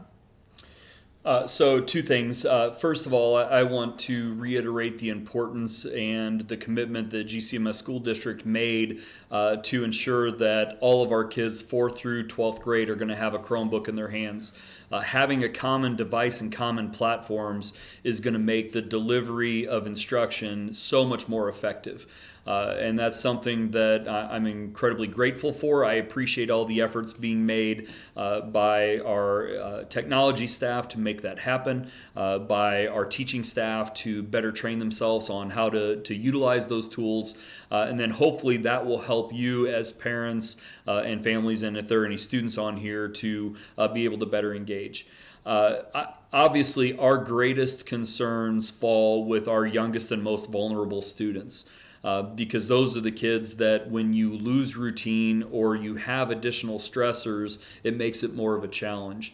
So two things. First of all, I want to reiterate the importance and the commitment that GCMS School District made to ensure that all of our kids 4th through 12th grade are going to have a Chromebook in their hands. Having a common device and common platforms is going to make the delivery of instruction so much more effective. And that's something that I'm incredibly grateful for. I appreciate all the efforts being made by our technology staff to make that happen, by our teaching staff to better train themselves on how to utilize those tools. And then hopefully that will help you as parents and families, and if there are any students on here, to be able to better engage. Obviously, our greatest concerns fall with our youngest and most vulnerable students. Because those are the kids that when you lose routine or you have additional stressors, it makes it more of a challenge.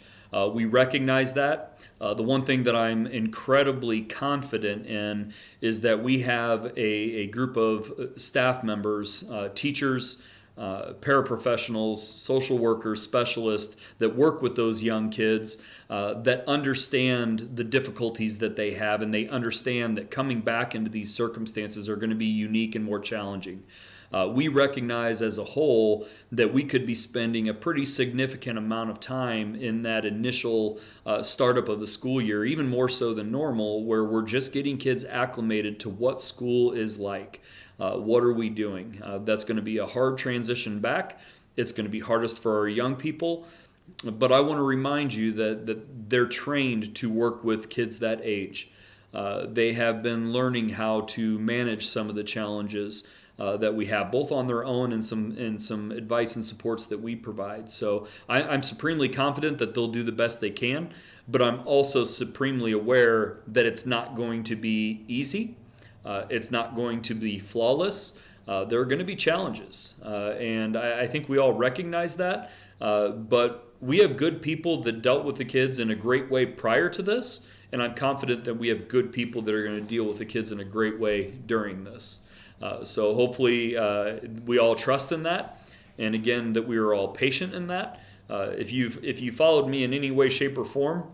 We recognize that. The one thing that I'm incredibly confident in is that we have a group of staff members, teachers, paraprofessionals, social workers, specialists that work with those young kids that understand the difficulties that they have, and they understand that coming back into these circumstances are going to be unique and more challenging. We recognize as a whole that we could be spending a pretty significant amount of time in that initial startup of the school year, even more so than normal, where we're just getting kids acclimated to what school is like. What are we doing? That's going to be a hard transition back. It's going to be hardest for our young people. But I want to remind you that they're trained to work with kids that age. They have been learning how to manage some of the challenges that we have, both on their own and some advice and supports that we provide. So I'm supremely confident that they'll do the best they can, but I'm also supremely aware that it's not going to be easy. It's not going to be flawless. There are going to be challenges, and I think we all recognize that. But we have good people that dealt with the kids in a great way prior to this, and I'm confident that we have good people that are going to deal with the kids in a great way during this. So hopefully we all trust in that, and again that we are all patient in that. If you followed me in any way, shape, or form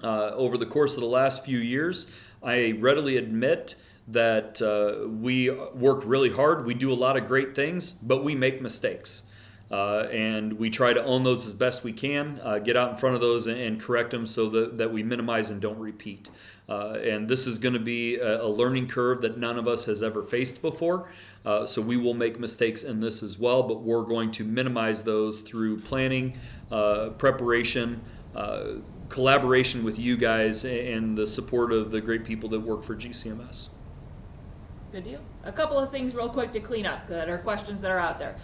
over the course of the last few years, I readily admit that we work really hard. We do a lot of great things, but we make mistakes. And we try to own those as best we can, get out in front of those and correct them so that we minimize and don't repeat. And this is going to be a learning curve that none of us has ever faced before. So we will make mistakes in this as well, but we're going to minimize those through planning, preparation, collaboration with you guys, and the support of the great people that work for GCMS. Good deal. A couple of things real quick to clean up that are questions that are out there.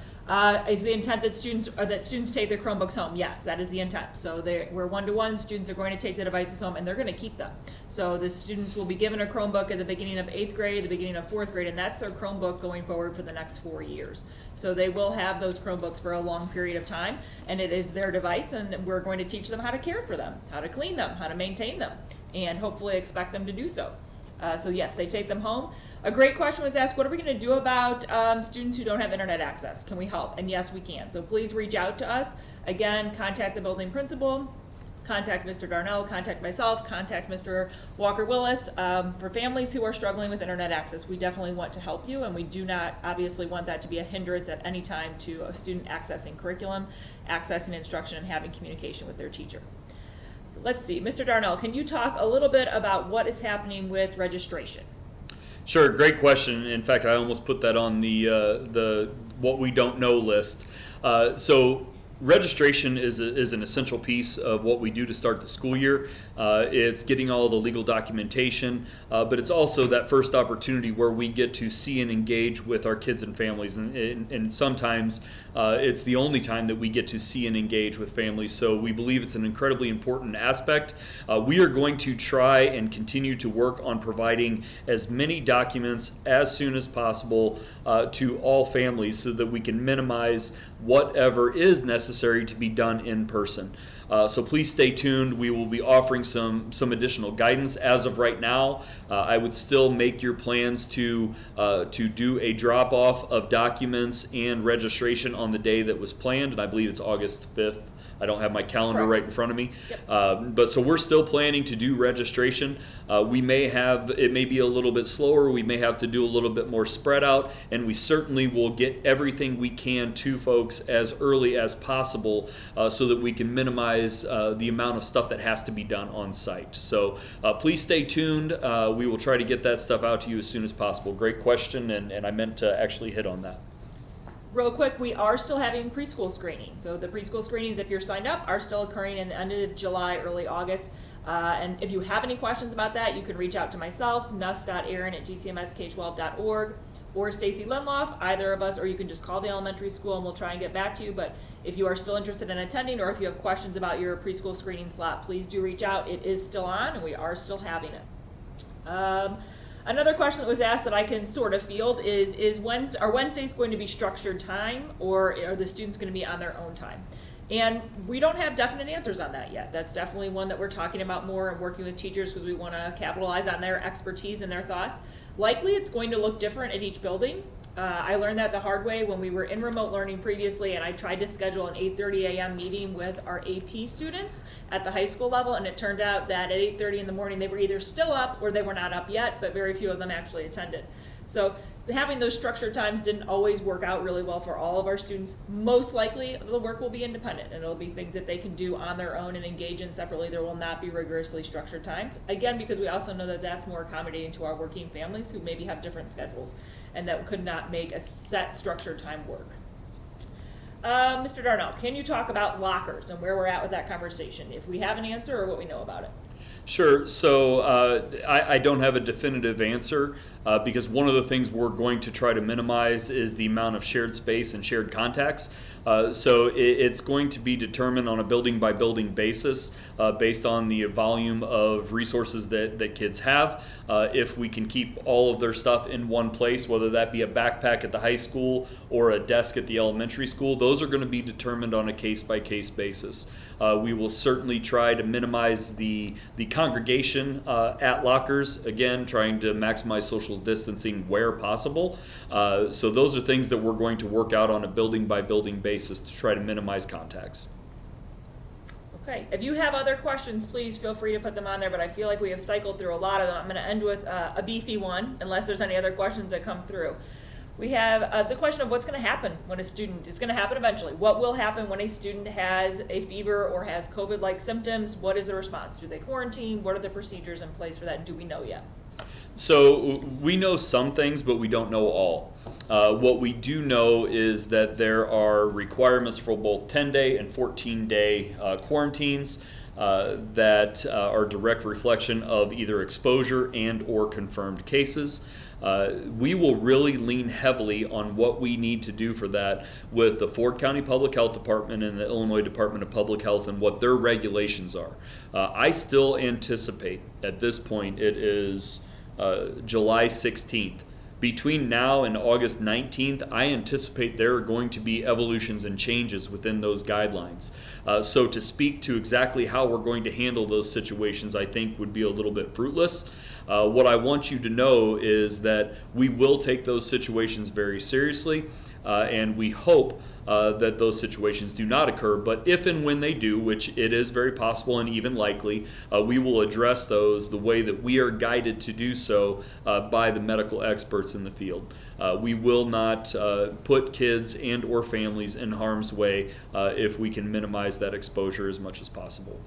Is the intent that students take their Chromebooks home? Yes, that is the intent. So we're one-to-one. Students are going to take the devices home, and they're going to keep them. So the students will be given a Chromebook at the beginning of 8th grade, the beginning of 4th grade, and that's their Chromebook going forward for the next 4 years. So they will have those Chromebooks for a long period of time, and it is their device, and we're going to teach them how to care for them, how to clean them, how to maintain them, and hopefully expect them to do so. So yes, they take them home. A great question was asked, what are we going to do about students who don't have internet access? Can we help? And yes, we can. So please reach out to us. Again, contact the building principal, contact Mr. Darnell, contact myself, contact Mr. Walker-Willis. For families who are struggling with internet access, we definitely want to help you, and we do not obviously want that to be a hindrance at any time to a student accessing curriculum, accessing instruction, and having communication with their teacher. Let's see, Mr. Darnell, can you talk a little bit about what is happening with registration? Sure, great question. In fact, I almost put that on the what we don't know list. So registration is an essential piece of what we do to start the school year. It's getting all the legal documentation, but it's also that first opportunity where we get to see and engage with our kids and families. And sometimes it's the only time that we get to see and engage with families. So we believe it's an incredibly important aspect. We are going to try and continue to work on providing as many documents as soon as possible to all families so that we can minimize whatever is necessary to be done in person. So please stay tuned. We will be offering some additional guidance. As of right now, I would still make your plans to do a drop-off of documents and registration on the day that was planned, and I believe it's August 5th. I don't have my calendar right in front of me. Yep. But so we're still planning to do registration. It may be a little bit slower. We may have to do a little bit more spread out, and we certainly will get everything we can to folks as early as possible so that we can minimize the amount of stuff that has to be done on site. So please stay tuned. We will try to get that stuff out to you as soon as possible. Great question, and I meant to actually hit on that. Real quick, we are still having preschool screenings. So the preschool screenings, if you're signed up, are still occurring in the end of July, early August. And if you have any questions about that, you can reach out to myself, nuss.aaron@gcmsk12.org, or Stacy Lindloff, either of us, or you can just call the elementary school and we'll try and get back to you. But if you are still interested in attending, or if you have questions about your preschool screening slot, please do reach out. It is still on, and we are still having it. Another question that was asked that I can sort of field is are Wednesdays going to be structured time, or are the students going to be on their own time? And we don't have definite answers on that yet. That's definitely one that we're talking about more and working with teachers because we want to capitalize on their expertise and their thoughts. Likely it's going to look different at each building. I learned that the hard way when we were in remote learning previously, and I tried to schedule an 8:30 a.m. meeting with our AP students at the high school level, and it turned out that at 8:30 in the morning they were either still up or they were not up yet, but very few of them actually attended. So having those structured times didn't always work out really well for all of our students. Most likely the work will be independent, and it'll be things that they can do on their own and engage in separately. There will not be rigorously structured times. Again, because we also know that that's more accommodating to our working families who maybe have different schedules and that could not make a set structured time work. Mr. Darnell, can you talk about lockers and where we're at with that conversation, if we have an answer or what we know about it? Sure. So I don't have a definitive answer because one of the things we're going to try to minimize is the amount of shared space and shared contacts. So it's going to be determined on a building by building basis based on the volume of resources that kids have. If we can keep all of their stuff in one place, whether that be a backpack at the high school or a desk at the elementary school, those are going to be determined on a case by case basis. We will certainly try to minimize the congregation at lockers, again, trying to maximize social distancing where possible. So those are things that we're going to work out on a building by building basis to try to minimize contacts. Okay, if you have other questions, please feel free to put them on there, but I feel like we have cycled through a lot of them. I'm going to end with a beefy one, unless there's any other questions that come through. We have the question of what's going to happen when a student, it's going to happen eventually. What will happen when a student has a fever or has COVID-like symptoms? What is the response? Do they quarantine? What are the procedures in place for that? Do we know yet? So we know some things, but we don't know all. What we do know is that there are requirements for both 10-day and 14-day quarantines that are direct reflection of either exposure and or confirmed cases. We will really lean heavily on what we need to do for that with the Ford County Public Health Department and the Illinois Department of Public Health and what their regulations are. I still anticipate at this point, it is July 16th. Between now and August 19th, I anticipate there are going to be evolutions and changes within those guidelines. So to speak to exactly how we're going to handle those situations, I think would be a little bit fruitless. What I want you to know is that we will take those situations very seriously, and we hope that those situations do not occur. But if and when they do, which it is very possible and even likely, we will address those the way that we are guided to do so by the medical experts in the field. We will not put kids and or families in harm's way if we can minimize that exposure as much as possible.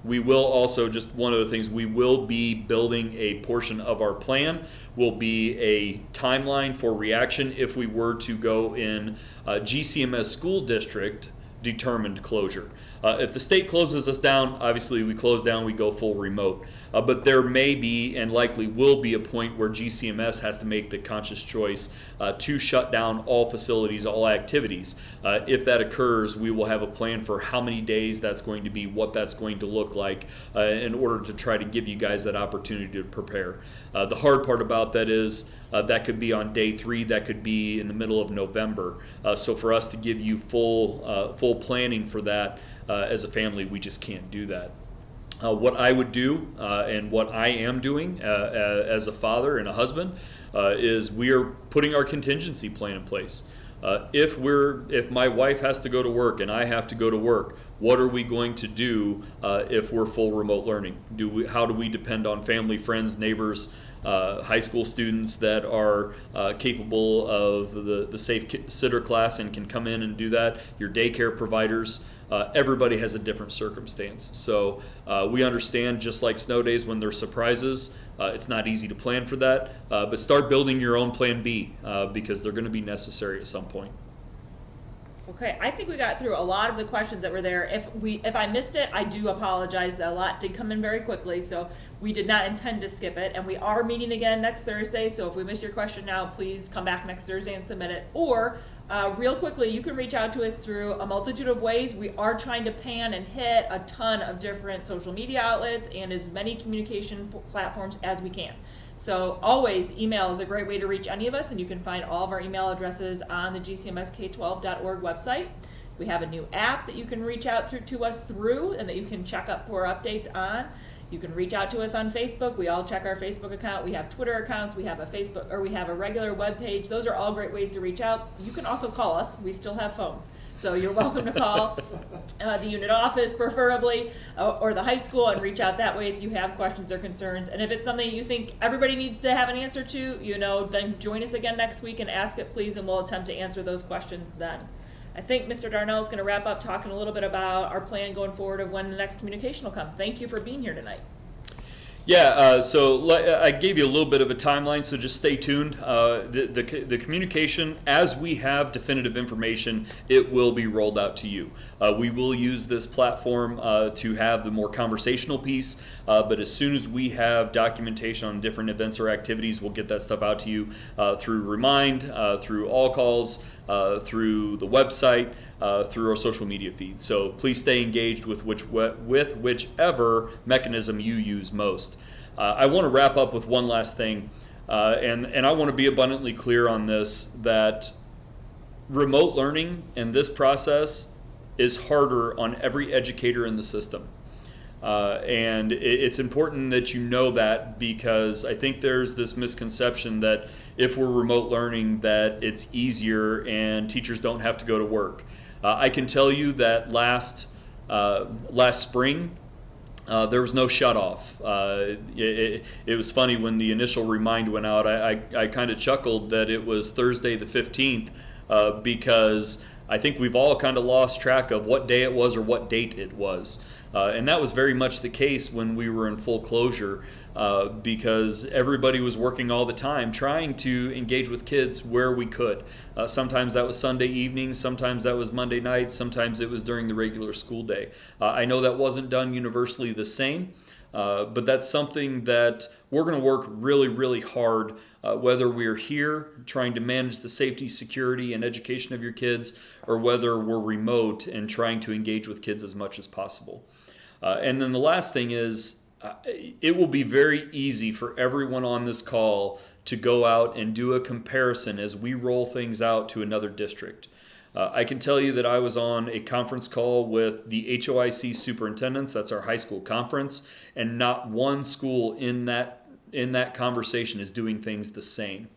We will also, just one of the things, we will be building a portion of our plan, will be a timeline for reaction if we were to go in GCMS school district determined closure. If the state closes us down, obviously we close down, we go full remote. But there may be and likely will be a point where GCMS has to make the conscious choice to shut down all facilities, all activities. If that occurs, we will have a plan for how many days that's going to be, what that's going to look like in order to try to give you guys that opportunity to prepare. The hard part about that is that could be on day 3, that could be in the middle of November. So for us to give you full planning for that as a family, we just can't do that. What I would do and what I am doing as a father and a husband is we are putting our contingency plan in place. If my wife has to go to work and I have to go to work, what are we going to do if we're full remote learning? How do we depend on family, friends, neighbors, high school students that are capable of the safe sitter class and can come in and do that? Your daycare providers. Everybody has a different circumstance. So we understand, just like snow days when there's surprises, it's not easy to plan for that. But start building your own plan B because they're going to be necessary at some point. Okay, I think we got through a lot of the questions that were there. If I missed it, I do apologize. A lot did come in very quickly, so we did not intend to skip it. And we are meeting again next Thursday, so if we missed your question now, please come back next Thursday and submit it. Or, real quickly, you can reach out to us through a multitude of ways. We are trying to pan and hit a ton of different social media outlets and as many communication platforms as we can. So always, email is a great way to reach any of us, and you can find all of our email addresses on the GCMSK12.org website. We have a new app that you can reach out to us through and that you can check up for updates on. You can reach out to us on Facebook. We all check our Facebook account. We have Twitter accounts. We have a regular web page. Those are all great ways to reach out. You can also call us. We still have phones. So you're welcome to call the unit office preferably, or the high school, and reach out that way if you have questions or concerns. And if it's something you think everybody needs to have an answer to, then join us again next week and ask it, please, and we'll attempt to answer those questions then. I think Mr. Darnell is going to wrap up talking a little bit about our plan going forward of when the next communication will come. Thank you for being here tonight. Yeah, so I gave you a little bit of a timeline, so just stay tuned. The communication, as we have definitive information, it will be rolled out to you. We will use this platform to have the more conversational piece, but as soon as we have documentation on different events or activities, we'll get that stuff out to you through Remind, through all calls, through the website, through our social media feed. So please stay engaged with whichever mechanism you use most. I want to wrap up with one last thing, and I want to be abundantly clear on this, that remote learning and this process is harder on every educator in the system. And it's important that you know that, because I think there's this misconception that if we're remote learning that it's easier and teachers don't have to go to work. I can tell you that last spring, there was no shut off. It was funny when the initial remind went out. I kind of chuckled that it was Thursday the 15th because I think we've all kind of lost track of what day it was or what date it was. And that was very much the case when we were in full closure, because everybody was working all the time trying to engage with kids where we could. Sometimes that was Sunday evening, sometimes that was Monday night, sometimes it was during the regular school day. I know that wasn't done universally the same, but that's something that we're going to work really, really hard, whether we're here trying to manage the safety, security, and education of your kids, or whether we're remote and trying to engage with kids as much as possible. And then the last thing is, it will be very easy for everyone on this call to go out and do a comparison as we roll things out to another district. I can tell you that I was on a conference call with the HOIC superintendents, that's our high school conference, and not one school in that conversation is doing things the same.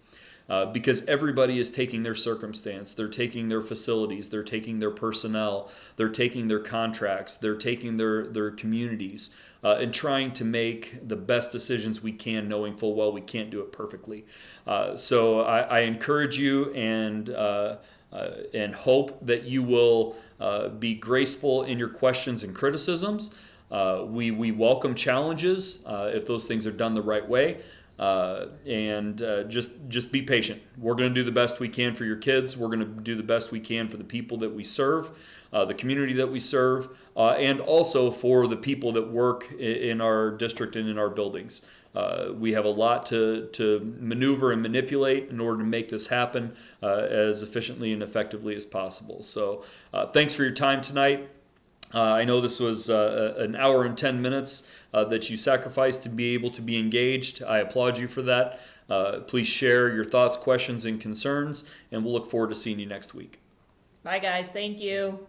Because everybody is taking their circumstance, they're taking their facilities, they're taking their personnel, they're taking their contracts, they're taking their communities, and trying to make the best decisions we can, knowing full well we can't do it perfectly. So I encourage you and hope that you will be graceful in your questions and criticisms. We welcome challenges if those things are done the right way. Just be patient. We're going to do the best we can for your kids. We're going to do the best we can for the people that we serve, the community that we serve, and also for the people that work in our district and in our buildings. We have a lot to maneuver and manipulate in order to make this happen as efficiently and effectively as possible. So thanks for your time tonight. I know this was an hour and 10 minutes that you sacrificed to be able to be engaged. I applaud you for that. Please share your thoughts, questions, and concerns, and we'll look forward to seeing you next week. Bye, guys. Thank you.